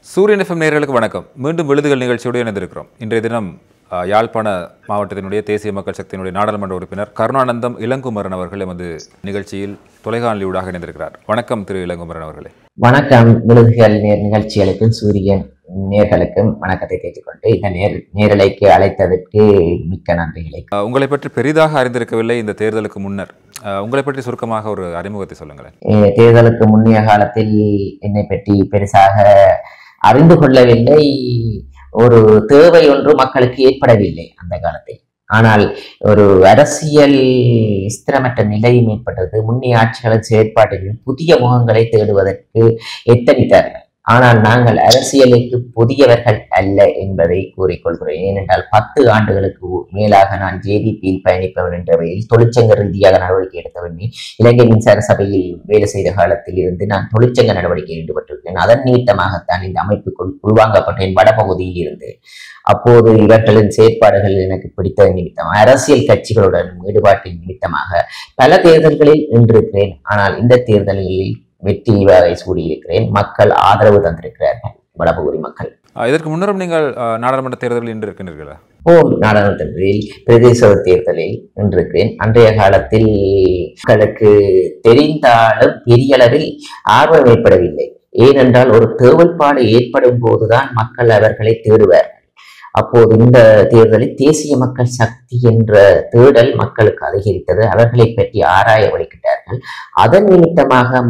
சூரியன் எஃப்எம் நேயர்களுக்கு வணக்கம். மீண்டும் விழுதுகள் நிகழ்ச்சியோடு இணைந்திருக்கிறோம். இன்றைய தினம் யாழ்ப்பாண மாவட்டத்தினுடைய தேசிய மக்கள் சக்தியினுடைய நாடாளுமன்ற உறுப்பினர் கருணானந்தம் இளங்குமரன் அவர்கள் எமது நிகழ்ச்சியில் தொலைகாணொலியூடாக இணைந்திருக்கிறார். வணக்கம் திரு இளங்குமரன் அவர்களே. வணக்கம். விழுதுகள் நிகழ்ச்சிகளுக்கும் சூரியன் நேர்களுக்கும் வணக்கத்தை கேட்டுக்கொண்டு இந்த நேரலைக்கு அழைத்ததற்கு மிக்க நன்றிகளை. உங்களை பற்றி பெரிதாக அறிந்திருக்கவில்லை. இந்த தேர்தலுக்கு முன்னர் உங்களை பற்றி சுருக்கமாக ஒரு அறிமுகத்தை சொல்லுங்களேன். தேர்தலுக்கு முன்னைய காலத்தில் என்னை பற்றி பெருசாக அறிந்து கொள்ளவில்லை. ஒரு தேவை ஒன்று மக்களுக்கு ஏற்படவில்லை அந்த காலத்தில். ஆனால் ஒரு அரசியல் ஸ்திரமற்ற நிலையும் ஏற்பட்டது. முன்னைய ஆட்சிகளின் செயற்பாடுகளில் புதிய முகங்களை தேடுவதற்கு எத்தனித்தார்கள். ஆனால் நாங்கள் அரசியலுக்கு புதியவர்கள் அல்ல என்பதை கூறிக்கொள்கிறேன். ஏனென்றால் 10 ஆண்டுகளுக்கு மேலாக நான் ஜேவிபியில் பயணிப்பவன் என்ற வகையில் தொழிற்சங்க ரீதியாக நடவடிக்கை எடுத்தவன். இலங்கை மின்சார சபையில் வேலை செய்த காலத்தில் இருந்து நான் தொழிற்சங்க நடவடிக்கையில் ஈடுபட்டிருக்கிறேன். அதன் நிமித்தமாகத்தான் இந்த அமைப்புக்குள் உள்வாங்கப்பட்டேன் வடபகுதியில் இருந்து. அப்போது இவர்களின் செயற்பாடுகள் எனக்கு பிடித்த நிமித்தம் அரசியல் கட்சிகளுடன் ஈடுபாட்டின் நிமித்தமாக பல தேர்தல்களில் நின்றிருக்கிறேன். ஆனால் இந்த தேர்தலில் வெற்றி வாகை சூடியிருக்கிறேன். மக்கள் ஆதரவு தந்திருக்கிறார்கள், வடபகுதி மக்கள். இதற்கு முன்னரும் நீங்கள் நாடாளுமன்ற தேர்தலில் நின்று இருக்கின்றீர்களா? நாடாளுமன்ற தேர்தலில் பிரதேச தேர்தலில் நின்றிருக்கிறேன். அன்றைய காலத்தில் மக்களுக்கு தெரிந்தாலும் பெரிய அளவில் ஆர்வம் ஏற்படவில்லை. ஏனென்றால் ஒரு தேவைப்பாடு ஏற்படும் போதுதான் மக்கள் அவர்களை தேடுவார்கள். அப்போது இந்த தேர்தலில் தேசிய மக்கள் சக்தி என்ற தேடல் மக்களுக்கு அதிகரித்தது. அவர்களை பற்றி ஆராய வலிக்கிட்டார்கள். அதன் நிமித்தமாக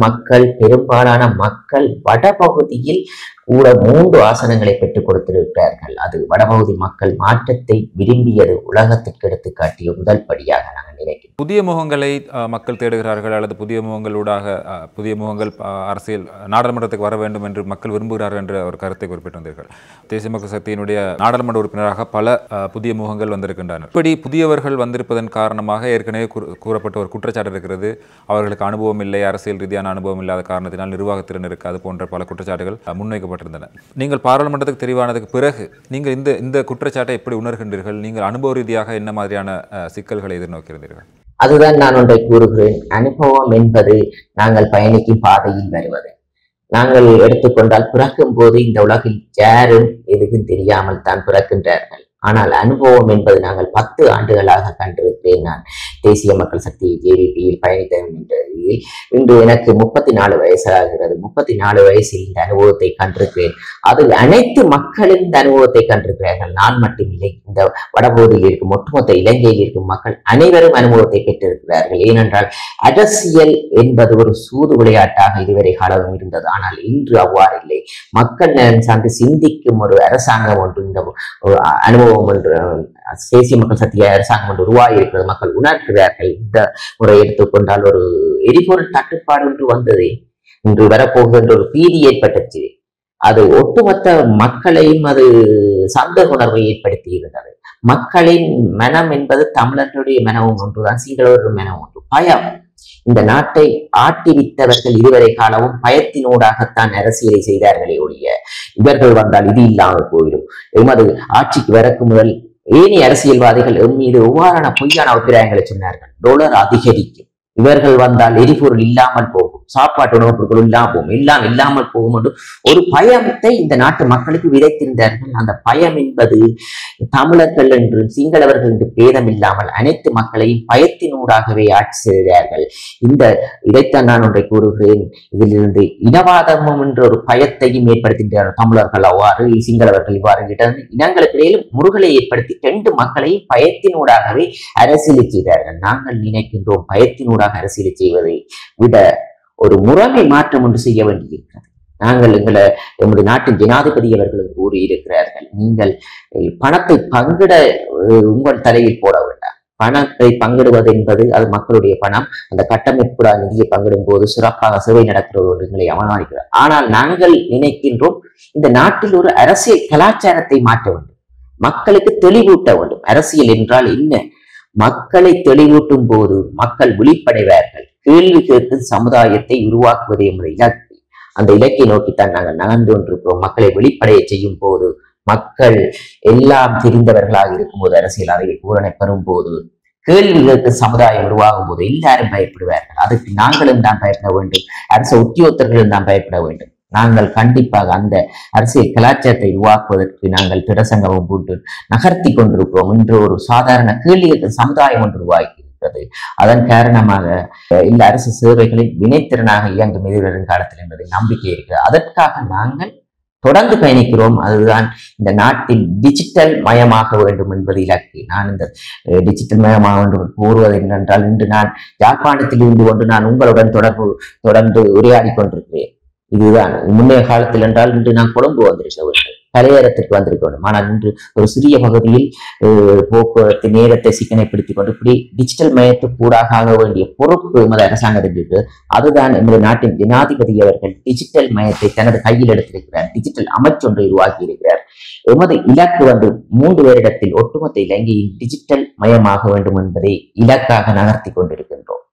பெரும்பாலான மக்கள் வடபகுதியில் கூட 3 ஆசனங்களை பெற்றுக் கொடுத்திருக்கிறார்கள். அது வடபகுதி மக்கள் மாற்றத்தை விரும்பியது உலகத்திற்கு எடுத்து காட்டிய முதல் படியாக நாங்கள் நினைக்கிறோம். புதிய முகங்களை மக்கள் தேடுகிறார்கள் அல்லது புதிய முகங்கள் அரசியல் நாடாளுமன்றத்துக்கு வர வேண்டும் என்று மக்கள் விரும்புகிறார்கள் என்ற ஒரு கருத்தை குறிப்பிட்டு வந்தீர்கள். தேசிய மக்கள் சக்தியினுடைய நாடாளுமன்ற உறுப்பினராக பல புதிய முகங்கள் வந்திருக்கின்றனர். இப்படி புதியவர்கள் வந்திருப்பதன் காரணமாக ஏற்கனவே கூறப்பட்ட ஒரு குற்றச்சாட்டு இருக்கிறது. அவர்களுக்கு அனுபவம் இல்லை, அரசியல் ரீதியான அனுபவம் இல்லாத காரணத்தினால் நிர்வாகத்திறன் இருக்காது போன்ற பல குற்றச்சாட்டுகள் முன்வைக்கப்பட்டிருந்தன. நீங்கள் பாராளுமன்றத்துக்கு தெரிவானதுக்கு பிறகு நீங்கள் இந்த குற்றச்சாட்டை எப்படி உணர்கின்றீர்கள்? நீங்கள் அனுபவ ரீதியாக என்ன மாதிரியான சிக்கல்களை எதிர்நோக்கியிருந்தீர்கள்? அதுதான் நான் ஒன்றை கூறுகிறேன். அனுபவம் என்பது நாங்கள் பயணிக்கும் பாதையில் வருவது. நாங்கள் எடுத்துக்கொண்டால் பிறக்கும் போது இந்த உலகில் யாரும் எதுவும் தெரியாமல் தான் பிறக்கின்றார்கள். ஆனால் அனுபவம் என்பது நாங்கள் 10 ஆண்டுகளாக கண்டிருக்கிறேன். நான் தேசிய மக்கள் சக்தி ஜேவிபியில் பயணித்தேன் என்றதில் இன்று எனக்கு 34 வயசாகிறது. 34 வயசில் இந்த அனுபவத்தை கண்டிருக்கிறேன். அதில் அனைத்து மக்களும் இந்த அனுபவத்தை கண்டிருக்கிறார்கள். நான் மட்டுமில்லை, இந்த வடபகுதியில் இருக்கும் ஒட்டுமொத்த இலங்கையில் இருக்கும் மக்கள் அனைவரும் அனுபவத்தை பெற்றிருக்கிறார்கள். ஏனென்றால் அரசியல் என்பது ஒரு சூது விளையாட்டாக இதுவரை காலம் இருந்தது. ஆனால் இன்று அவ்வாறு இல்லை. மக்கள் சார்ந்து சிந்திக்கும் ஒரு அரசாங்கம் ஒன்று, இந்த அனுபவம் ஒன்று, தேசிய மக்கள் சக்தி அரசாங்கம் ஒன்று உருவாகியிருக்கிறது. மக்கள் உணர்கிறார்கள். இந்த முறை எடுத்துக்கொண்டால் ஒரு எரிபொருள் தட்டுப்பாடு ஒன்று வந்தது, இன்று வரப்போகின்ற ஒரு பீதி ஏற்பட்டுச்சு. அது ஒட்டுமொத்த மக்களையும் அது சந்தேக உணர்வை ஏற்படுத்தி இருந்தது. மக்களின் மனம் என்பது தமிழர்களுடைய மனமும் ஒன்றுதான், சிங்களவர்கள் மனம் ஒன்று. பயம். இந்த நாட்டை ஆட்டிவித்தவர்கள் இதுவரை காலமும் பயத்தினூடாகத்தான் அரசியலை செய்தார்களே ஒழிய இவர்கள் வந்தால் இது இல்லாமல் போயிடும், எமது ஆட்சிக்கு வரக்கு முதல் ஏனைய அரசியல்வாதிகள் மீது எவ்வாறான பொய்யான அபிப்பிராயங்களை சொன்னார்கள். டாலர் அதிகரிக்கும், இவர்கள் வந்தால் எரிபொருள் இல்லாமல் போகும், சாப்பாட்டு உணவுப் பொருட்கள் இல்லாமல் போகும் என்று ஒரு பயத்தை இந்த நாட்டு மக்களுக்கு விதைத்திருந்தார்கள். அந்த பயம் என்பது தமிழர்கள் என்று சிங்களவர்கள் என்று பேதம் இல்லாமல் அனைத்து மக்களையும் பயத்தினூடாகவே ஆட்சி செய்தார்கள். இதைத்தான் நான் ஒன்றை கூறுகிறேன். இதிலிருந்து இனவாதமும் என்ற ஒரு பயத்தையும் ஏற்படுத்தின்றார்கள் தமிழர்கள். அவ்வாறு சிங்களவர்கள் இவ்வாறு இனங்களுக்கு இடையில் முருகலை ஏற்படுத்தி 2 மக்களையும் பயத்தினூடாகவே அரசியலை செய்தார்கள். நாங்கள் நினைக்கின்றோம் பயத்தினூடாக அரசியலை செய்வதை விட ஒரு முறைமை மாற்றம் ஒன்று செய்ய வேண்டியிருக்கிறது. நாங்கள் எமது நாட்டின் ஜனாதிபதி அவர்களும் கூறியிருக்கிறார்கள், நீங்கள் பணத்தை பங்கிட உங்கள் தலையில் போட வேண்டாம். பணத்தை பங்கிடுவது என்பது அது மக்களுடைய பணம். அந்த கட்டமைப்பு நிதியை பங்கிடும் போது சிறப்பாக சேவை நடக்கிறது எங்களை அவமானிக்கிறார். ஆனால் நாங்கள் நினைக்கின்றோம் இந்த நாட்டில் ஒரு அரசியல் கலாச்சாரத்தை மாற்ற வேண்டும், மக்களுக்கு தெளிவூட்ட வேண்டும். அரசியல் என்றால் என்ன? மக்களை தெளிவூட்டும் போது மக்கள் விழிப்படைவார்கள். கேள்வி கேட்கும் சமுதாயத்தை உருவாக்குவது என்பது இலக்கு. அந்த இலக்கை நோக்கித்தான் நாங்கள் நகர்ந்து கொண்டிருக்கிறோம். மக்களை வெளிப்படைய செய்யும் போது, மக்கள் எல்லாம் தெரிந்தவர்களாக இருக்கும்போது, அரசியல் அறிவை பூரணை பெறும் போது, கேள்வி கேட்கும் சமுதாயம் உருவாகும் போது எல்லாரும் பயப்படுவார்கள். அதுக்கு நாங்களும் தான் பயப்பட வேண்டும், அரசு உத்தியோகத்தர்களும் தான் பயப்பட வேண்டும். நாங்கள் கண்டிப்பாக அந்த அரசியல் கலாச்சாரத்தை உருவாக்குவதற்கு நாங்கள் பிரசங்கமும் போட்டு நகர்த்தி கொண்டிருக்கிறோம். இன்று ஒரு சாதாரண கேள்வி கேட்கும் சமுதாயம் ஒன்று உருவாகி இருக்கிறது. அதன் காரணமாக இந்த அரசு சேவைகளில் வினைத்திறனாக இயங்கும் எதிர்வரும் காலத்தில் என்பதை நம்பிக்கை இருக்கிறது. அதற்காக நாங்கள் தொடர்ந்து பயணிக்கிறோம். அதுதான் இந்த நாட்டில் டிஜிட்டல் மயமாக வேண்டும் என்பது இலக்கு. நான் இந்த டிஜிட்டல் மயமாக வேண்டும் கூறுவது என்னென்றால், இன்று நான் யாழ்ப்பாணத்தில் இருந்து கொண்டு நான் உங்களுடன் தொடர்ந்து உரையாடி கொண்டிருக்கிறேன். இதுதான் முன்னைய காலத்தில் என்றால் இன்று நான் கொழும்பு வந்திருக்க கலையரத்திற்கு வந்திருக்க வேண்டும். ஆனால் இன்று ஒரு சிறிய பகுதியில் போக்குவரத்து நேரத்தை சிக்கனைப்படுத்திக் கொண்டு இப்படி டிஜிட்டல் மயத்துக்கு கூடாக ஆக வேண்டிய பொறுப்பு எமது அரசாங்கத்திற்கு. அதுதான் எமது நாட்டின் ஜனாதிபதி அவர்கள் டிஜிட்டல் மயத்தை தனது கையில் எடுத்திருக்கிறார். டிஜிட்டல் அமைச்சொன்றை உருவாக்கி இருக்கிறார். எமது இலக்கு 3 வருடத்தில் ஒட்டுமொத்த இலங்கையில் டிஜிட்டல் மயமாக வேண்டும் என்பதை இலக்காக நகர்த்தி கொண்டிருக்கின்றோம்.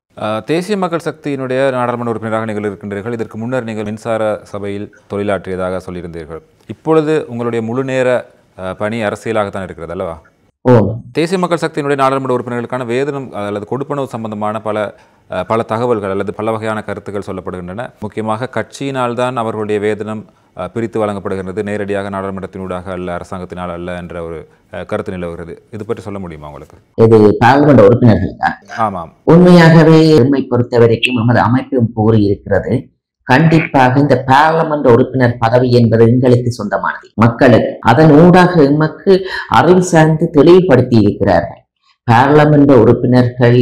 தேசிய மக்கள் சக்தியினுடைய நாடாளுமன்ற உறுப்பினராக நீங்கள் இருக்கின்றீர்கள். இதற்கு முன்னர் நீங்கள் மின்சார சபையில் தொழிலாற்றியதாக சொல்லியிருந்தீர்கள். இப்பொழுது உங்களுடைய முழு நேர பணி அரசியலாகத்தான் இருக்கிறது அல்லவா? தேசிய மக்கள் சக்தியினுடைய நாடாளுமன்ற உறுப்பினர்களுக்கான வேதனம் அல்லது கொடுப்பனவு சம்பந்தமான பல தகவல்கள் அல்லது பல வகையான கருத்துக்கள் சொல்லப்படுகின்றன. முக்கியமாக கட்சியினால் தான் அவர்களுடைய வேதனம் பிரித்து வழங்கப்படுகிறது, நேரடியாக நாடாளுமன்றத்தினூடாக அல்ல, அரசாங்கத்தினால் அல்ல என்ற ஒரு கருத்து நிலவுகிறது. இது பற்றி சொல்ல முடியுமா உங்களுக்கு? இது பார்லிமெண்ட் உறுப்பினர்கள் தான். ஆமாம், உண்மையாகவே எம்மை பொறுத்த வரைக்கும் நமது அமைப்பும் கூறி இருக்கிறது. கண்டிப்பாக இந்த பார்லிமெண்ட் உறுப்பினர் பதவி என்பது எங்களுக்கு சொந்தமானது, மக்களுக்கு. அதன் ஊடாக எமக்கு அறிவு சார்ந்து தெளிவுபடுத்தி இருக்கிறார்கள். பார்லிமெண்ட் உறுப்பினர்கள்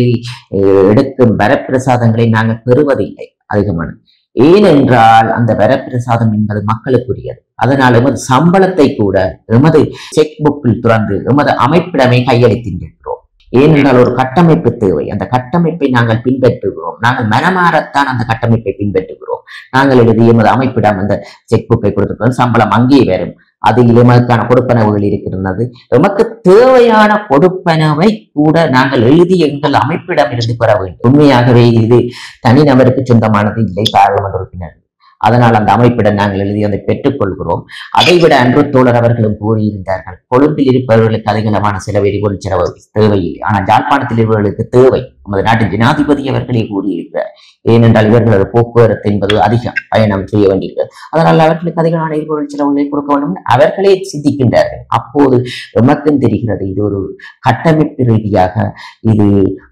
எடுக்கும் வரப்பிரசாதங்களை நாங்கள் பெறுவதில்லை அதிகமான. ஏனென்றால் அந்த வரப்பிரசாதம் என்பது மக்களுக்குரியது. அதனால் எமது சம்பளத்தை கூட எமது செக் புக்கில் துறந்து எமது அமைப்பிடமே கையளித்திருக்கிறோம். ஏனென்றால் ஒரு கட்டமைப்பு தேவை. அந்த கட்டமைப்பை நாங்கள் பின்பற்றுகிறோம். நாங்கள் மனமாறத்தான் அந்த கட்டமைப்பை பின்பற்றுகிறோம். நாங்கள் எழுதி எமது அமைப்பிடம் அந்த செக் புக்கை கொடுத்திருக்கிறோம். சம்பளம் அங்கேயே வரும். அதில் எமக்கான கொடுப்பனவுகள் இருக்கிறது. எமக்கு தேவையான கொடுப்பனவை கூட நாங்கள் எழுதி எங்கள் அமைப்பிடம் இருந்து பெற வேண்டும். உண்மையாகவே இது தனிநபருக்கு சொந்தமானது இல்லை, பார்லிமெண்ட் உறுப்பினர். அதனால் அந்த அமைப்பிடம் நாங்கள் எழுதி அதை பெற்றுக்கொள்கிறோம். அதைவிட அன்று தோழர் அவர்களும் கூறியிருந்தார்கள், கொழும்பில் இருப்பவர்களுக்கு அதிகமான செலவெரிபொருள் செலவு தேவையில்லை, ஆனால் யாழ்ப்பாணத்தில் இருப்பவர்களுக்கு தேவை. நமது நாட்டின் ஜனாதிபதி அவர்களே கூறியிருக்கிறார். ஏனென்றால் இவர்களது போக்குவரத்து என்பது அதிகம் பயணம் செய்ய வேண்டியிருக்கிறது. அதனால் அவர்களுக்கு அதிகமான எரிபொருள் செலவுகளை கொடுக்க வேண்டும் அவர்களே சிந்திக்கின்றார்கள். அப்போது எமக்கும் தெரிகிறது, இது ஒரு கட்டமைப்பு ரீதியாக இது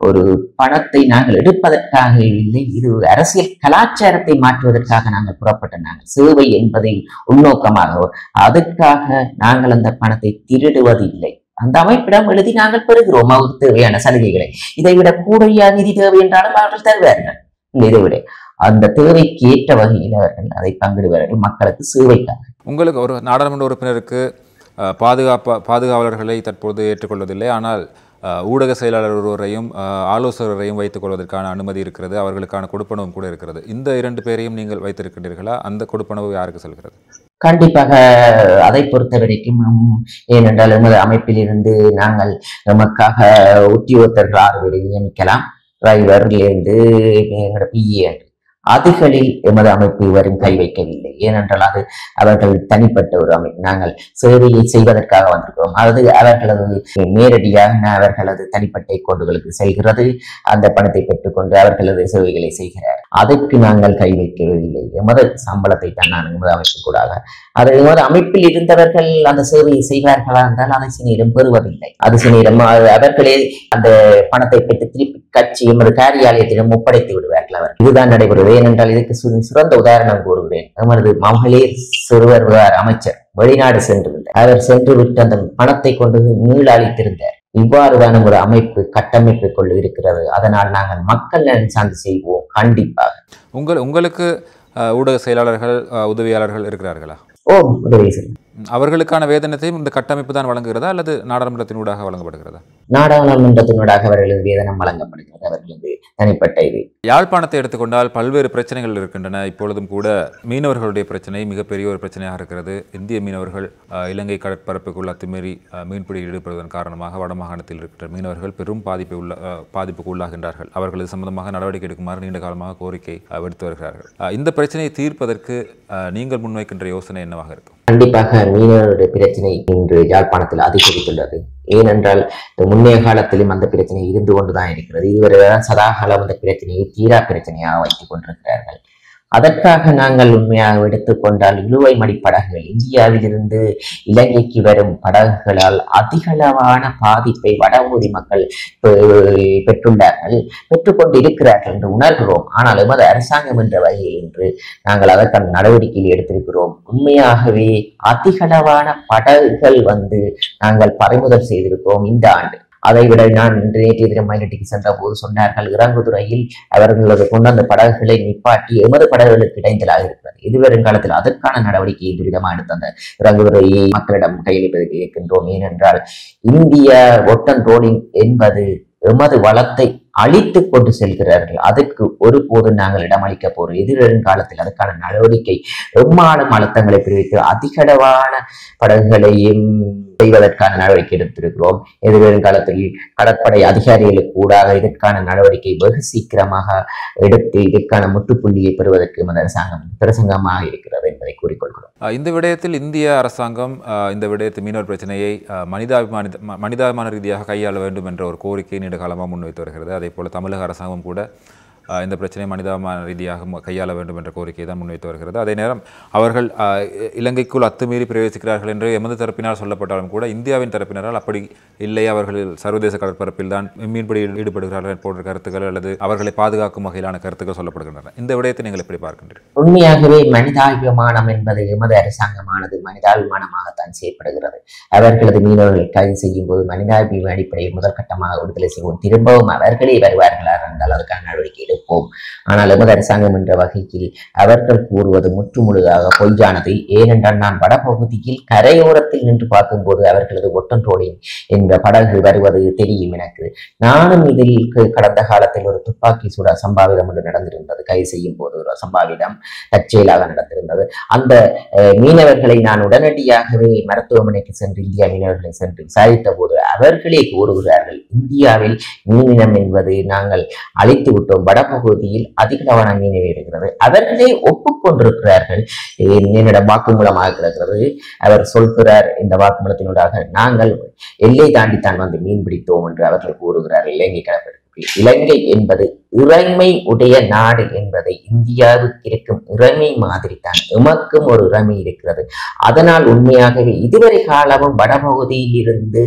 ஒரு பணத்தை நாங்கள் எடுப்பதற்காக இல்லை, இது அரசியல் கலாச்சாரத்தை மாற்றுவதற்காக நாங்கள் புறப்பட்ட நாங்கள் சேவை என்பதை உள்நோக்கமாக. அதுக்காக நாங்கள் அந்த பணத்தை திருடுவதில்லை. அந்த அமைப்பிடம் எழுதி நாங்கள் பெறுகிறோம் அவருக்கு தேவையான சலுகைகளை. இதை விட கூடிய நிதி தேவை என்றாலும் அவர்கள் தருவார்கள். இதை விட அந்த தேவைக்கு ஏற்ற வகையில் அவர்கள் அதை பங்கிடுவார்கள் மக்களுக்கு சேவைக்காக. உங்களுக்கு ஒரு நாடாளுமன்ற உறுப்பினருக்கு பாதுகாவலர்களை தற்போது ஏற்றுக்கொள்வதில்லை, ஆனால் ஊடக செயலாளர் ஒருவரையும் ஆலோசகரையும் வைத்துக் கொள்வதற்கான அனுமதி இருக்கிறது, அவர்களுக்கான கொடுப்பனவும் கூட இருக்கிறது. இந்த 2 பேரையும் நீங்கள் வைத்திருக்கின்றீர்களா? அந்த கொடுப்பனவு யாருக்கு செல்கிறது? கண்டிப்பாக அதை பொறுத்த வரைக்கும், ஏனென்றால் எமது அமைப்பில் இருந்து நாங்கள் நமக்காக உத்தியோகத்தர்கள் 6 பேரை நியமிக்கலாம். டிரைவர்லேருந்து எங்களோட பிஏ அதுகளில் எமது அமைப்பு வரும் கை வைக்கவில்லை. ஏனென்றால் அது அவர்கள் தனிப்பட்ட ஒரு அமைப்பு. நாங்கள் சேவையை செய்வதற்காக வந்திருக்கிறோம். அது அவர்களது நேரடியாக அவர்களது தனிப்பட்ட அக்கௌண்டுகளுக்கு செல்கிறது. அந்த பணத்தை பெற்றுக்கொண்டு அவர்களது சேவைகளை செய்கிறார். அதற்கு நாங்கள் கை வைக்கவில்லை. எமது சம்பளத்தை தான் நான் எமது அமைப்பு கூடாக அது எமது அமைப்பில் இருந்தவர்கள் அந்த சேவையை செய்வார்களா என்றால் அதை சினியிடம் பெறுவதில்லை. அது சினியிடம் அவர்களே அந்த பணத்தை பெற்று திருப்பி கட்சி எமது காரியாலயத்திடம் ஒப்படைத்து விடுவார்கள். அவர் இதுதான் நடைபெறுவது. ஏனென்றால் இதுக்கு சிறந்த உதாரணம் கூறுகிறேன். எமது மகளிர் சிறுவர் அமைச்சர் வெளிநாடு சென்றிருந்தார். அவர் சென்று விட்டு அந்த பணத்தை கொண்டு மீளளித்திருந்தார். இவ்வாறுதான் ஒரு அமைப்பு கட்டமைப்பு கொண்டு இருக்கிறது. அதனால் நாங்கள் மக்கள் நலன் சார்ந்து செய்வோம். கண்டிப்பாக உங்களுக்கு ஊடக செயலாளர்கள் உதவியாளர்கள் இருக்கிறார்களா? உதவி செய்யும். அவர்களுக்கான வேதனத்தையும் இந்த கட்டமைப்பு தான் வழங்குகிறதா அல்லது நாடாளுமன்றத்தினூடாக வழங்கப்படுகிறதா? நாடாளுமன்றத்தினூடாக அவர்களது வேதனம் வழங்கப்படுகிறது. அவர்களது தனிப்பட்ட இது. யாழ்ப்பாணத்தை எடுத்துக்கொண்டால் பல்வேறு பிரச்சனைகள் இருக்கின்றன. இப்பொழுதும் கூட மீனவர்களுடைய பிரச்சனை மிகப்பெரிய ஒரு பிரச்சனையாக இருக்கிறது. இந்திய மீனவர்கள் இலங்கை கடற்பரப்புக்குள் அத்துமீறி மீன்பிடியில் ஈடுபடுவதன் காரணமாக வடமாகாணத்தில் இருக்கிற மீனவர்கள் பெரும் பாதிப்புக்கு உள்ளாகின்றார்கள். அவர்களது சம்பந்தமாக நடவடிக்கை எடுக்குமாறு நீண்ட காலமாக கோரிக்கை விடுத்து வருகிறார்கள். இந்த பிரச்சனையை தீர்ப்பதற்கு நீங்கள் முன்வைக்கின்ற யோசனை என்னவாக இருக்கும்? கண்டிப்பாக மீனவருடைய பிரச்சனை இன்று யாழ்ப்பாணத்தில் அதிகரித்துள்ளது. ஏனென்றால் முன்னைய காலத்திலும் அந்த பிரச்சனை இருந்து கொண்டுதான் இருக்கிறது. இதுவரை சதாகாலம் அந்த பிரச்சனையை தீரா பிரச்சனையாக வைத்துக் கொண்டிருக்கிறார்கள். அதற்காக நாங்கள் உண்மையாக எடுத்துக்கொண்டால் இழுவை மடி படகுகள் இந்தியாவிலிருந்து இலங்கைக்கு வரும் படகுகளால் அதிகளவான பாதிப்பை வடபகுதி மக்கள் பெற்றுக்கொண்டு இருக்கிறார்கள் என்று உணர்கிறோம். ஆனால் எமது அரசாங்கம் என்ற வகையில் இன்று நாங்கள் அதற்கான நடவடிக்கையில் எடுத்திருக்கிறோம். உண்மையாகவே அதிகளவான படகுகள் நாங்கள் பறிமுதல் செய்திருக்கிறோம் இந்த ஆண்டு. அதைவிட நான் நேற்றைய தினம் மயிலட்டிக்கு சென்ற போது சொன்னார்கள், இறங்குதுறையில் அவர்களது கொண்டு அந்த படகுகளை நிப்பாட்டி எமது படகுகளுக்கு இடைஞ்சலாக இருக்கிறது. இதுவரும் காலத்தில் அதற்கான நடவடிக்கையை துரிதமாக எடுத்து அந்த இறங்குதுறையை மக்களிடம் கையளிப்பதற்கு இருக்கின்றோம். ஏனென்றால் இந்திய ஒட்டன் ரோலிங் என்பது எமது வளத்தை அழித்து கொண்டு செல்கிறார்கள். அதற்கு ஒருபோது நாங்கள் இடமளிக்க போறோம். எதிர்வரும் காலத்தில் அதற்கான நடவடிக்கை எம்மாடும் அழுத்தங்களை பிரிவித்து அதிகளவான படகுகளையும் செய்வதற்கான நடவடிக்கை எடுத்திருக்கிறோம். எதிர்வரும் காலத்தில் கடற்படை அதிகாரிகளுக்கு கூடாக இதற்கான நடவடிக்கை வெகு சீக்கிரமாக எடுத்து இதற்கான முற்றுப்புள்ளியை பெறுவதற்கு அரசாங்கம் பிரசங்கமாக இருக்கிறது என்பதை கூறிக்கொள்கிறோம். இந்த விடயத்தில் இந்திய அரசாங்கம் இந்த விடயத்தில் மீனவர் பிரச்சனையை மனிதாபிமான ரீதியாக கையாள வேண்டும் என்ற ஒரு கோரிக்கையை நீண்ட காலமாக முன்வைத்து வருகிறது. அதே போல தமிழக அரசாங்கம் கூட இந்த பிரச்சனையை மனிதாபிமான ரீதியாக கையாள வேண்டும் என்ற கோரிக்கையை தான் முன்வைத்து வருகிறது. அதே நேரம் அவர்கள் இலங்கைக்குள் அத்துமீறி பிரவேசிக்கிறார்கள் என்று எமது தரப்பினால் சொல்லப்பட்டாலும் கூட இந்தியாவின் தரப்பினரால் அப்படி இல்லை, அவர்கள் சர்வதேச கடற்பரப்பில் தான் மீன்பிடியில் ஈடுபடுகிறார்கள் போன்ற கருத்துக்கள் அல்லது அவர்களை பாதுகாக்கும் வகையிலான கருத்துக்கள் சொல்லப்படுகின்றன. இந்த விடயத்தை நீங்கள் எப்படி பார்க்கின்றீர்கள்? உண்மையாகவே மனிதாபிமானம் என்பது எமது அரசாங்கமானது மனிதாபிமானமாகத்தான் செய்யப்படுகிறது. அவர்களது மீனவர்கள் கைது செய்யும் போது மனிதாபிமான அடிப்படையில் முதல் கட்டமாக விடுதலை செய்வோம், திரும்பவும் அவர்களே வருவார்களா என்றால் அதற்கான நடவடிக்கை எடுப்போம். ஆனால் எமது அரசாங்கம் என்ற வகையில் அவர்கள் கூறுவது முற்றுமுழுதாக பொய்யானது. ஏனென்றால் நான் வடபகுதியில் கரையோரத்தில் நின்று பார்க்கும்போது அவர்களது ஒட்டன் ரோலிங் என்ற படகு வருவது தெரியும் எனக்கு. நானும் இதில் கடந்த காலத்தில் ஒரு துப்பாக்கி சூட சம்பாவிதம் ஒன்று நடந்திருந்தது. கைது செய்யும் போது ஒரு சம்பாவிதம் தற்செயலாக நடந்திருந்தது. அந்த மீனவர்களை நான் உடனடியாகவே மருத்துவமனைக்கு சென்று இந்தியா மீனவர்களை சென்று விசாரித்த போது அவர்களே கூறுகிறார்கள், இந்தியாவில் மீனினம் என்பது நாங்கள் அழித்து விட்டோம், வடபகுதியில் அதிகளவான மீனவை இருக்கிறது. அவர்களே ஒப்புக்கொண்டிருக்கிறார்கள். என்னிடம் வாக்குமூலமாக இருக்கிறது. அவர் சொல்கிறார், இந்த வாக்குமூலத்தினூடாக நாங்கள் எல்லை தாண்டித்தான் மீன் பிடித்தோம் என்று அவர்கள் கூறுகிறார்கள். இலங்கை கடற்படை இலங்கை என்பது இறைமை உடைய நாடு என்பதை இந்தியாவுக்கு இருக்கும் இறைமை மாதிரி தான் எமக்கும் ஒரு இறைமை இருக்கிறது. அதனால் உண்மையாகவே இதுவரை காலமும் வடபகுதியில் இருந்து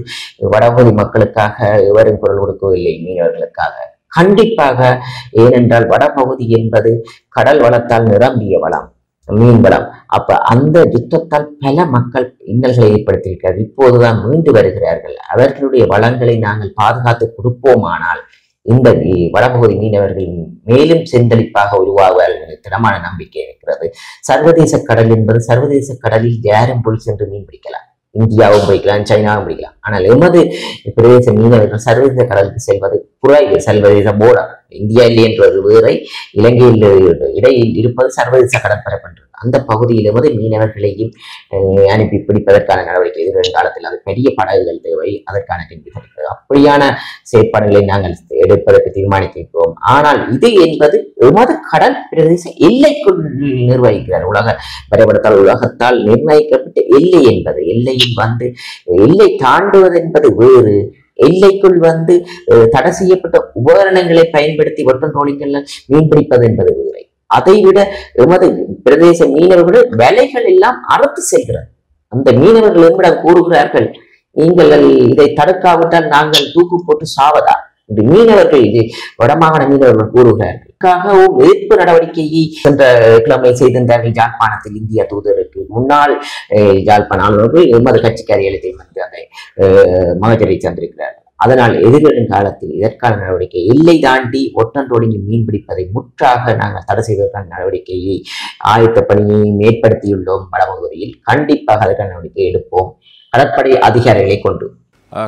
வடபகுதி மக்களுக்காக எவரும் குரல் கொடுக்கவில்லை, மீனவர்களுக்காக கண்டிப்பாக. ஏனென்றால் வடபகுதி என்பது கடல் வளத்தால் நிரம்பிய வளம், மீன் வளம். அப்ப அந்த யுத்தத்தால் பல மக்கள் இன்னல்களை ஏற்படுத்தியிருக்கிறார்கள். இப்போதுதான் மீண்டு வருகிறார்கள். அவர்களுடைய வளங்களை நாங்கள் பாதுகாத்து கொடுப்போமானால் இந்த வடபகுதி மீனவர்கள் மேலும் செந்தளிப்பாக உருவாகுவார்கள் திடமான நம்பிக்கை இருக்கிறது. சர்வதேச கடல் என்பது சர்வதேச கடலில் யாரும் போய் சென்று மீன் பிடிக்கலாம். இந்தியாவும் பிடிக்கலாம், சைனாவும் பிடிக்கலாம். ஆனால் எமது பிரதேச மீனவர்கள் சர்வதேச கடலுக்கு செல்வது குறைவு. சர்வதேச போர்டர் இந்தியா இல்லை என்பது வேறை, இலங்கையில் இடையில் இருப்பது சர்வதேச கடற்பரப்பு என்று அந்த பகுதியில் எமது மீனவர்களையும் அனுப்பி பிடிப்பதற்கான நடவடிக்கை எதிர்வரும் காலத்தில் அது பெரிய படகுகள் தேவை. அதற்கான அப்படியான செயற்பாடுகளை நாங்கள் எடுப்பதற்கு தீர்மானித்திருக்கிறோம். ஆனால் இது என்பது எமது கடல் பிரதேச எல்லைக்குள் நிர்வகிக்கிறார். உலக வரைபடத்தால் உலகத்தால் நிர்ணயிக்கப்பட்ட எல்லை என்பது எல்லையில் எல்லை தாண்டுவது என்பது வேறு. எல்லைக்குள் தடை செய்யப்பட்ட உபகரணங்களை பயன்படுத்தி ஒட்டன் ரோலிங்கள்ல மீன்பிடிப்பது என்பது வேறு. அதைவிட எமது பிரதேச மீனவர்கள் வேலைகள் எல்லாம் அறுத்து செல்கிறார். அந்த மீனவர்கள் என்னிடம் கூறுகிறார்கள், நீங்கள் இதை தடுக்காவிட்டால் நாங்கள் தூக்கு போட்டு சாவதா என்று மீனவர்கள் வடமாகாண மீனவர்கள் கூறுகிறார்கள். எதிர்ப்பு நடவடிக்கையை சென்ற கிழமை செய்திருந்தார்கள் யாழ்ப்பாணத்தில் இந்திய தூதருக்கு முன்னாள் யாழ்ப்பாண ஆளுநர்கள் எமது கட்சிக்காரிகளை அந்த மகஜரை சார்ந்திருக்கிறார்கள். அதனால் எதிர்வரும் காலத்தில் இதற்கான நடவடிக்கை எல்லை தாண்டி ஒட்டன் ரோலிங்கில் மீன் பிடிப்பதை முற்றாக நாங்கள் தடை செய்வதற்கான நடவடிக்கையை ஆயத்த பணியை ஏற்படுத்தியுள்ளோம். வடபகுதியில் கண்டிப்பாக அதற்கான நடவடிக்கை எடுப்போம் கடற்படை அதிகாரிகளை கொண்டு.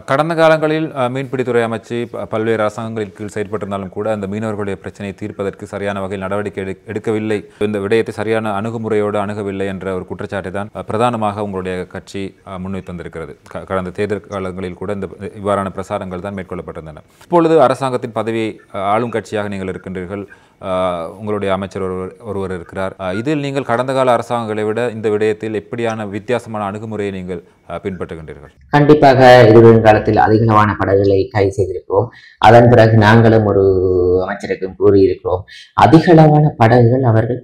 கடந்த காலங்களில் மீன்பிடித்துறை அமைச்சு பல்வேறு அரசாங்கங்களின் கீழ் செயல்பட்டிருந்தாலும் கூட அந்த மீனவர்களுடைய பிரச்சனையை தீர்ப்பதற்கு சரியான வகையில் நடவடிக்கை எடுக்கவில்லை, இந்த விடயத்தை சரியான அணுகுமுறையோடு அணுகவில்லை என்ற ஒரு குற்றச்சாட்டை தான் பிரதானமாக உங்களுடைய கட்சி முன்வைத்து வந்திருக்கிறது. கடந்த தேர்தல் காலங்களில் கூட இந்த இவ்வாறான பிரசாரங்கள் தான் மேற்கொள்ளப்பட்டிருந்தன. இப்பொழுது அரசாங்கத்தின் பதவியை ஆளும் கட்சியாக நீங்கள் இருக்கின்றீர்கள், உங்களுடைய அமைச்சர் ஒருவர் இருக்கிறார். இதில் நீங்கள் கடந்த கால அரசாங்கங்களை விட இந்த விடயத்தில் எப்படியான வித்தியாசமான அணுகுமுறையை நீங்கள் பின்பற்றுகின்றீர்கள்? கண்டிப்பாக எதிர்காலத்தில் அதிகளவான படகுகளை கைது செய்திருக்கிறோம். அதன் பிறகு நாங்களும் ஒரு அமைச்சருக்கும் கூறியிருக்கிறோம், அதிகளவான படகுகள் அவர்கள்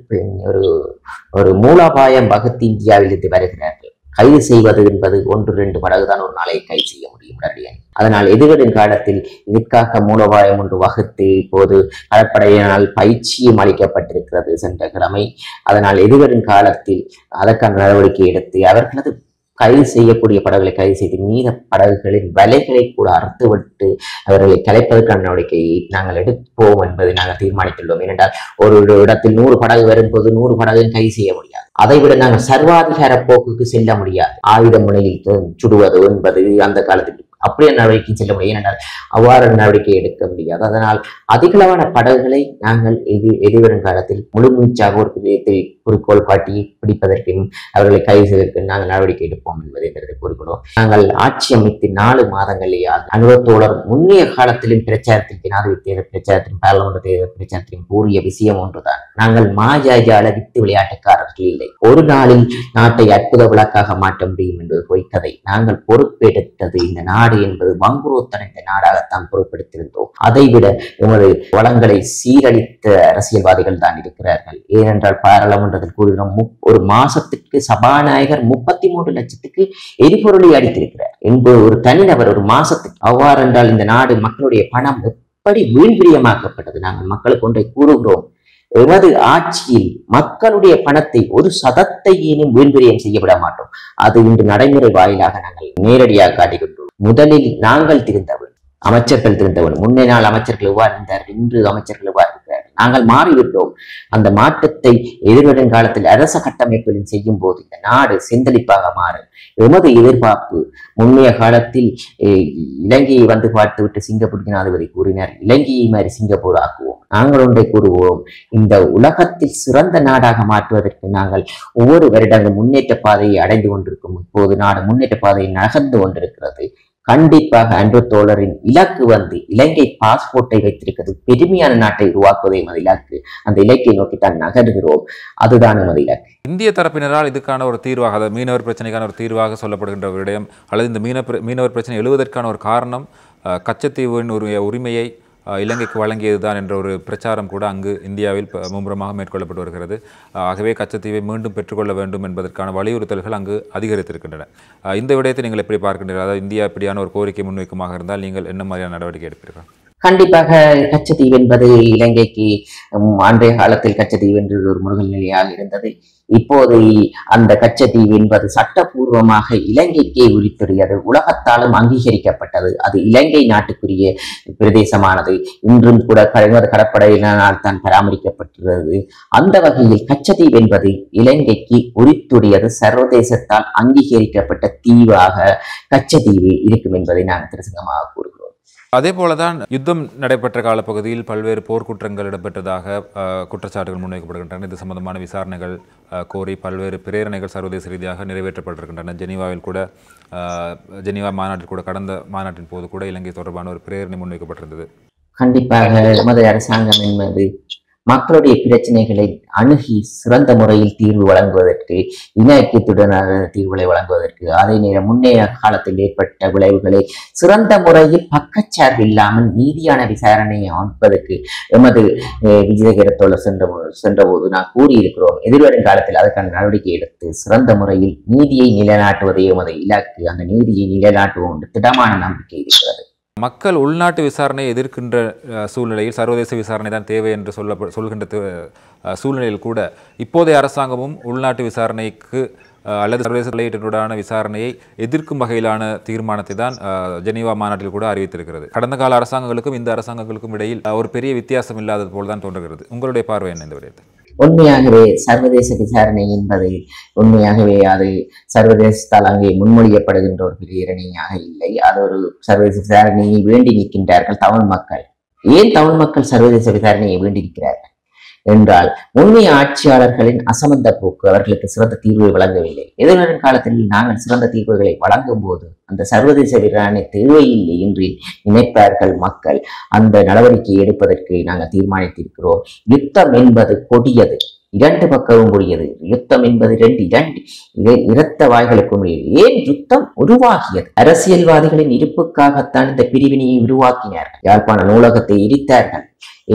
ஒரு மூலோபாயம் வகுத்து இந்தியாவிலிருந்து வருகிறார்கள். கைது செய்வது என்பது 1-2 படகுதான் ஒரு நாளை கைது செய்ய முடியும் உடனடியாக. அதனால் எதிர்வரும் காலத்தில் இதற்காக மூலோபாயம் ஒன்று வகுத்து இப்போது கடற்படையினால் பயிற்சியும் அளிக்கப்பட்டிருக்கிறது சென்ற கிழமை. அதனால் எதிர்வரும் காலத்தில் அதற்கான நடவடிக்கை எடுத்து அவர்களது கைது செய்யக்கூடிய படகுகளை கைது செய்து மீத படகுகளின் வலைகளை கூட அறுத்துவிட்டு அவர்களை கலைப்பதற்கான நடவடிக்கையை நாங்கள் எடுப்போம் என்பதை நாங்கள் தீர்மானித்துள்ளோம். ஏனென்றால் ஒரு இடத்தில் 100 படகு வரும்போது 100 படகுகள் கைது செய்ய முடியாது. அதைவிட நாங்கள் சர்வாதிகார போக்குக்கு செல்ல முடியாது. ஆயுத முனையில் சுடுவது என்பது அந்த காலத்தில் அப்படியே நடவடிக்கை செல்ல முடியும். ஏனென்றால் அவ்வாறு நடவடிக்கை எடுக்க முடியாது. அதனால் அதிகளவான படகுகளை நாங்கள் எதிர்வரும் காலத்தில் முழுமூச்சாக ஒரு விதத்தை குறிக்கோள் காட்டி பிடிப்பதற்கும் அவர்களை கைது செய்வதற்கு நாங்கள் நடவடிக்கை எடுப்போம் என்பதை கூறுகிறோம். நாங்கள் ஆட்சி அமைத்து 4 மாதங்களிலேயே அனுபவத்தோழர் முன்னைய காலத்திலும் பிரச்சாரத்தில் ஜனாதிபதி தேர்தல் பிரச்சாரத்திலும் பாராளுமன்ற தேர்தல் பிரச்சாரத்திலும் கூறிய விஷயம் ஒன்றுதான், நாங்கள் மாயாஜால வித்து விளையாட்டுக்காரர்கள் இல்லை. ஒரு நாளில் நாட்டை அற்புத விளக்காக மாற்ற முடியும் என்பது பொய்க்கதை. நாங்கள் பொறுப்பெடுத்தது இந்த நாடு என்பது வங்குரோத்தடைந்த நாடாகத்தான் பொறுப்பெடுத்திருந்தோம். அதைவிட எமது வளங்களை சீரழித்த அரசியல்வாதிகள் தான் இருக்கிறார்கள். ஏனென்றால் பாராளுமன்றத்தில் கூறுகிறோம், ஒரு மாசத்துக்கு சபாநாயகர் 33 லட்சத்துக்கு எரிபொருளை அடித்திருக்கிறார் என்பது ஒரு தனிநபர் ஒரு மாசத்துக்கு. அவ்வாறு என்றால் இந்த நாடு மக்களுடைய பணம் எப்படி வீண்பிரியமாக்கப்பட்டது. நாங்கள் மக்களுக்கு ஒன்றை கூறுகிறோம், எமது ஆட்சியில் மக்களுடைய பணத்தை ஒரு சதத்தையேனும் வீண்பிரியம் செய்யவிட மாட்டோம். அது இன்று நடைமுறை வாயிலாக நாங்கள் நேரடியாக காட்டிக்கொண்டோம். முதலில் நாங்கள் திருந்தவன், அமைச்சர்கள் திருந்தவன். முன்னே நாள் அமைச்சர்கள் எவ்வாறு இருந்தார், இன்று அமைச்சர்கள் எவ்வாறு இருக்கிறார். நாங்கள் மாறிவிட்டோம். அந்த மாற்றத்தை எதிர்வரும் காலத்தில் அரச கட்டமைப்பில் செய்யும் போது இந்த நாடு செந்தளிப்பாக மாறும். எமது எதிர்பார்ப்பு, முன்னைய காலத்தில் இலங்கையை வந்து பார்த்துவிட்டு சிங்கப்பூர் ஜனாதிபதி கூறினார், இலங்கையை மாதிரி சிங்கப்பூர் ஆக்குவோம். நாங்கள் ஒன்றை கூறுவோம், இந்த உலகத்தில் சிறந்த நாடாக மாற்றுவதற்கு நாங்கள் ஒவ்வொரு வருடங்கள் முன்னேற்ற பாதையை அடைந்து கொண்டிருக்கும். இப்போது நாடு முன்னேற்ற பாதையை நகர்ந்து கொண்டிருக்கிறது. கண்டிப்பாக அன்று தோழரின் இலக்கு இலங்கை பாஸ்போர்ட்டை வைத்திருக்கிறது, பெருமையான நாட்டை உருவாக்குவதே எமது இலக்கு. அந்த இலக்கை நோக்கித்தான் நகர்கிறோம். அதுதான் எமது இலக்கு. இந்திய தரப்பினரால் இதுக்கான ஒரு தீர்வாக, அதாவது மீனவர் பிரச்சனைக்கான ஒரு தீர்வாக சொல்லப்படுகின்ற விடயம் அல்லது இந்த மீனவர் பிரச்சனை எழுவதற்கான ஒரு காரணம் கச்சத்தீவின் உரிமையை இலங்கைக்கு வழங்கியதுதான் என்ற ஒரு பிரச்சாரம் கூட அங்கு இந்தியாவில் மும்முரமாக மேற்கொள்ளப்பட்டு வருகிறது. ஆகவே கச்சத்தீவை மீண்டும் பெற்றுக்கொள்ள வேண்டும் என்பதற்கான வலியுறுத்தல்கள் அங்கு அதிகரித்திருக்கின்றன. இந்த விடயத்தை நீங்கள் எப்படி பார்க்கின்றீர்கள்? அதாவது இந்தியா இப்படியான ஒரு கோரிக்கை முன்வைக்குமாக இருந்தால் நீங்கள் என்ன மாதிரியான நடவடிக்கை எடுப்பீர்கள்? கண்டிப்பாக கச்சத்தீவு என்பது இலங்கைக்கு அன்றைய காலத்தில் கச்சத்தீவு என்று ஒரு முருகல் நிலையாக இருந்தது. இப்போது அந்த கச்சத்தீவு என்பது சட்டபூர்வமாக இலங்கைக்கே உரித்துடையது, உலகத்தாலும் அங்கீகரிக்கப்பட்டது. அது இலங்கை நாட்டுக்குரிய பிரதேசமானது. இன்றும் கூட கடற்படையினால் தான் பராமரிக்கப்பட்டுள்ளது. அந்த வகையில் கச்சத்தீவு என்பது இலங்கைக்கு உரித்துடையது, சர்வதேசத்தால் அங்கீகரிக்கப்பட்ட தீவாக கச்சத்தீவு இருக்கும் என்பதை நாங்கள் திருசங்கமாக கூறுகிறோம். அதே போலதான் யுத்தம் நடைபெற்ற காலப்பகுதியில் பல்வேறு போர்க்குற்றங்கள் இடம்பெற்றதாக குற்றச்சாட்டுகள் முன்வைக்கப்படுகின்றன. இது சம்பந்தமான விசாரணைகள் கோரி பல்வேறு பிரேரணைகள் சர்வதேச ரீதியாக நிறைவேற்றப்பட்டிருக்கின்றன. ஜெனீவா மாநாட்டில் கூட, கடந்த மாநாட்டின் போது கூட இலங்கை தொடர்பான ஒரு பிரேரணை முன்வைக்கப்பட்டிருந்தது. கண்டிப்பாக எமது அரசாங்கம் என்பது மக்களுடைய பிரச்சனைகளை அணுகி சிறந்த முறையில் தீர்வு வழங்குவதற்கு, இன ஐக்கியத்துடனான தீர்வுகளை வழங்குவதற்கு, அதே நேரம் முன்னைய காலத்தில் ஏற்பட்ட விளைவுகளை சிறந்த முறையில் பக்கச்சார்பு இல்லாமல் நீதியான விசாரணையை அமைப்பதற்கு எமது விஜயகரத்தோடு சென்றபோது நான் கூறியிருக்கிறோம். எதிர்வரும் காலத்தில் அதற்கான நடவடிக்கை எடுத்து சிறந்த முறையில் நீதியை நிலைநாட்டுவதே எமது இலக்கு. அந்த நீதியை நிலைநாட்டுவோம் என்று திடமான நம்பிக்கை இருக்கிறது. மக்கள் உள்நாட்டு விசாரணையை எதிர்க்கின்ற சூழ்நிலையில் சர்வதேச விசாரணை தான் தேவை என்று சொல்கின்ற சூழ்நிலையில் கூட இப்போதைய அரசாங்கமும் உள்நாட்டு விசாரணைக்கு அல்லது சர்வதேச தலையீட்டுடனான விசாரணையை எதிர்க்கும் வகையிலான தீர்மானத்தை தான் ஜெனீவா மாநாட்டில் கூட அறிவித்திருக்கிறது. கடந்த கால அரசாங்கங்களுக்கும் இந்த அரசாங்கங்களுக்கும் இடையில் ஒரு பெரிய வித்தியாசம் இல்லாதது போல் தான் தோன்றுகிறது. உங்களுடைய பார்வை என்ன இந்த விடயத்தில்? உண்மையாகவே சர்வதேச விசாரணை என்பது உண்மையாகவே அது சர்வதேசத்தால் அங்கே முன்மொழியப்படுகின்ற ஒரு பிரேரணையாக இல்லை. அது ஒரு சர்வதேச விசாரணையை வேண்டி நிற்கின்றார்கள் தமிழ் மக்கள். ஏன் தமிழ் மக்கள் சர்வதேச விசாரணையை வேண்டி நிற்கிறார்கள் என்றால், முன்னைய ஆட்சியாளர்களின் அசமந்த போக்கு அவர்களுக்கு சிறந்த தீர்வை வழங்கவில்லை. எதிர்வரும் காலத்தில் நாங்கள் சிறந்த தீர்வுகளை வழங்கும் போது அந்த சர்வதேச விசாரணை தேவையில்லை என்று நினைப்பார்கள் மக்கள். அந்த நடவடிக்கையை எடுப்பதற்கு நாங்கள் தீர்மானித்திருக்கிறோம். யுத்தம் என்பது கொடியது, இரண்டு பக்கமும் கூடியது. யுத்தம் என்பது இரத்த வாய்களுக்கும் ஏன் யுத்தம் உருவாகியது? அரசியல்வாதிகளின் இருப்புக்காகத்தான் இந்த பிரிவினையை உருவாக்கினார்கள். யாழ்ப்பாண நூலகத்தை இடித்தார்கள்.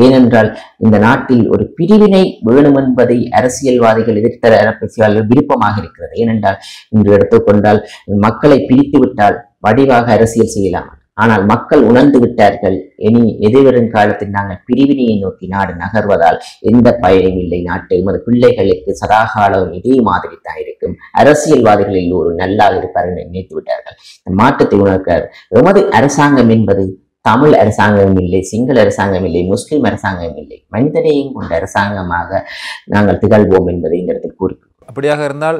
ஏனென்றால் இந்த நாட்டில் ஒரு பிரிவினை வேணும் என்பதை அரசியல்வாதிகள் எதிர்த்த அரசியல்வாதிகள் விருப்பமாக இருக்கிறது. ஏனென்றால் இன்று எடுத்துக்கொண்டால் மக்களை பிரித்து விட்டால் வடிவாக அரசியல் செய்யலாம். ஆனால் மக்கள் உணர்ந்து விட்டார்கள், இனி எதிர்வரும் காலத்தில் நாங்கள் பிரிவினையை நோக்கி நாடு நகர்வதால் எந்த பயனும் இல்லை. நாட்டை எமது பிள்ளைகளுக்கு சதாகாலம் இதே மாதிரி தான் இருக்கும். அரசியல்வாதிகளில் ஒரு நல்லா இருப்பார்கள் நினைத்து விட்டார்கள். மாற்றத்தை உணர்கிறார். எமது அரசாங்கம் என்பது தமிழ் அரசாங்கம் இல்லை, சிங்கள அரசாங்கம் இல்லை, முஸ்லிம் அரசாங்கம் இல்லை, மனிதனையும் கொண்ட அரசாங்கமாக நாங்கள் திகழ்வோம் என்பதை இந்த இடத்தில் கூறுகிறோம். அப்படியாக இருந்தால்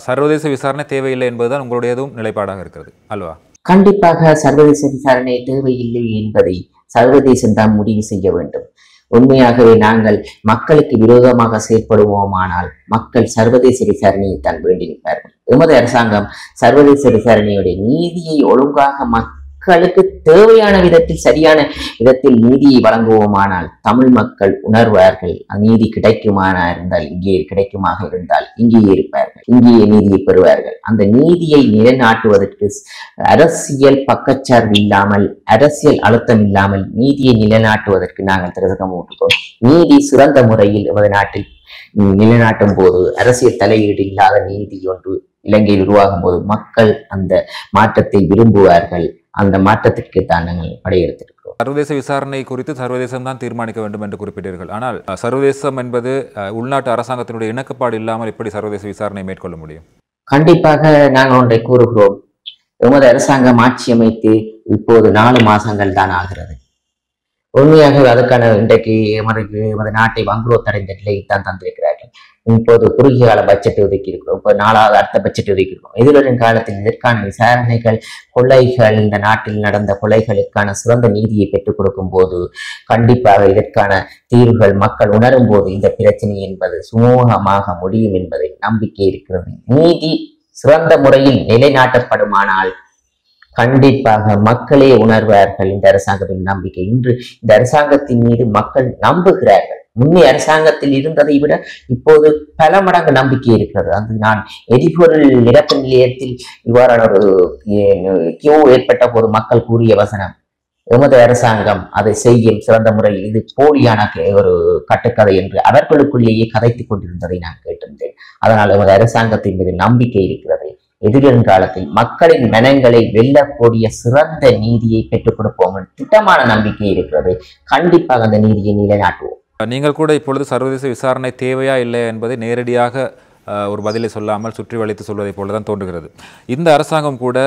சர்வதேச விசாரணை தேவையில்லை என்பதுதான் உங்களுடையதும் நிலைப்பாடாக இருக்கிறது அல்வா? கண்டிப்பாக சர்வதேச விசாரணை தேவையில்லை என்பதை சர்வதேசம் தான் முடிவு செய்ய வேண்டும். உண்மையாகவே நாங்கள் மக்களுக்கு விரோதமாக செயற்படுவோமானால் மக்கள் சர்வதேச விசாரணையை தான் வேண்டி நிற்பார்கள். எமது அரசாங்கம் சர்வதேச விசாரணையுடைய நீதியை ஒழுங்காக மக்களுக்கு தேவையான விதத்தில் சரியான விதத்தில் நீதியை வழங்குவோமானால் தமிழ் மக்கள் உணர்வார்கள். நீதி கிடைக்குமானா இருந்தால் இங்கே கிடைக்குமாக இருந்தால் இங்கேயே இருப்பார்கள், இங்கேயே நீதியை பெறுவார்கள். அந்த நீதியை நிலைநாட்டுவதற்கு அரசியல் பக்கச்சார்பு இல்லாமல், அரசியல் அழுத்தம் இல்லாமல் நீதியை நிலைநாட்டுவதற்கு நாங்கள் திருத்தம் ஊட்டுவோம். நீதி சிறந்த முறையில் எமது நாட்டில் நிலைநாட்டும் போது, அரசியல் தலையீடு இல்லாத நீதி ஒன்று இலங்கையில் உருவாகும் போது மக்கள் அந்த மாற்றத்தை விரும்புவார்கள். அந்த மாற்றத்திற்கு தான் நாங்கள் படையெடுத்திருக்கிறோம். சர்வதேச விசாரணை குறித்து சர்வதேசம் தான் தீர்மானிக்க வேண்டும் என்று குறிப்பிட்டீர்கள். ஆனால் சர்வதேசம் என்பது உள்நாட்டு அரசாங்கத்தினுடைய இணக்கப்பாடு இல்லாமல் எப்படி சர்வதேச விசாரணை மேற்கொள்ள முடியும்? கண்டிப்பாக நாங்கள் ஒன்றை கூறுகிறோம். எமது அரசாங்கம் ஆட்சி அமைத்து இப்போது 4 மாதங்கள் தான் ஆகிறது. உண்மையாக அதுக்கான இன்றைக்கு எமது நாட்டை வங்குரோத் அடைந்த நிலையை தான் தந்திருக்கிறார்கள். இப்போது குறுகிய கால பட்ஜெட் ஒதுக்கி இருக்கிறோம். இப்போ 4வது அடுத்த பட்ஜெட் ஒதுக்கி இருக்கிறோம். எதிர்வரும் காலத்தில் இதற்கான விசாரணைகள், கொலைகள், இந்த நாட்டில் நடந்த கொலைகளுக்கான சிறந்த நீதியை பெற்றுக் கொடுக்கும் போது கண்டிப்பாக இதற்கான தீர்வுகள் மக்கள் உணரும் போது இந்த பிரச்சனை என்பது சுமூகமாக முடியும் என்பதை நம்பிக்கை இருக்கிறது. நீதி சிறந்த முறையில் நிலைநாட்டப்படுமானால் கண்டிப்பாக மக்களே உணர்வார்கள் இந்த அரசாங்கத்தின் நம்பிக்கை. இன்று இந்த அரசாங்கத்தின் மீது மக்கள் நம்புகிறார்கள். முன்னே அரசாங்கத்தில் இருந்ததை விட இப்போது பல மடங்கு நம்பிக்கை இருக்கிறது. அது நான் எரிபொருள் நிரப்பு நிலையத்தில் இவ்வாறான ஒரு கியூ ஏற்பட்ட போது மக்கள் கூறிய வசனம், எமது அரசாங்கம் அதை செய்யும் சிறந்த முறையில், இது போலியான ஒரு கட்டுக்கதை என்று அவர்களுக்குள்ளேயே கதைத்துக் கொண்டிருந்ததை நான் கேட்டிருந்தேன். அதனால் எமது அரசாங்கத்தின் மீது நம்பிக்கை இருக்கிறது. எதிர்வரும் காலத்தில் மக்களின் மனங்களை வெல்லக்கூடிய சிறந்த நீதியை பெற்றுக் கொடுப்போம் திட்டமான நம்பிக்கை இருக்கிறது. கண்டிப்பாக அந்த நீதியை நிலைநாட்டுவோம். நீங்கள் கூட இப்பொழுது சர்வதேச விசாரணை தேவையா இல்லை என்பதை நேரடியாக ஒரு பதிலை சொல்லாமல் சுற்றி வளைத்து சொல்வதை போலதான் தோன்றுகிறது. இந்த அரசாங்கம் கூட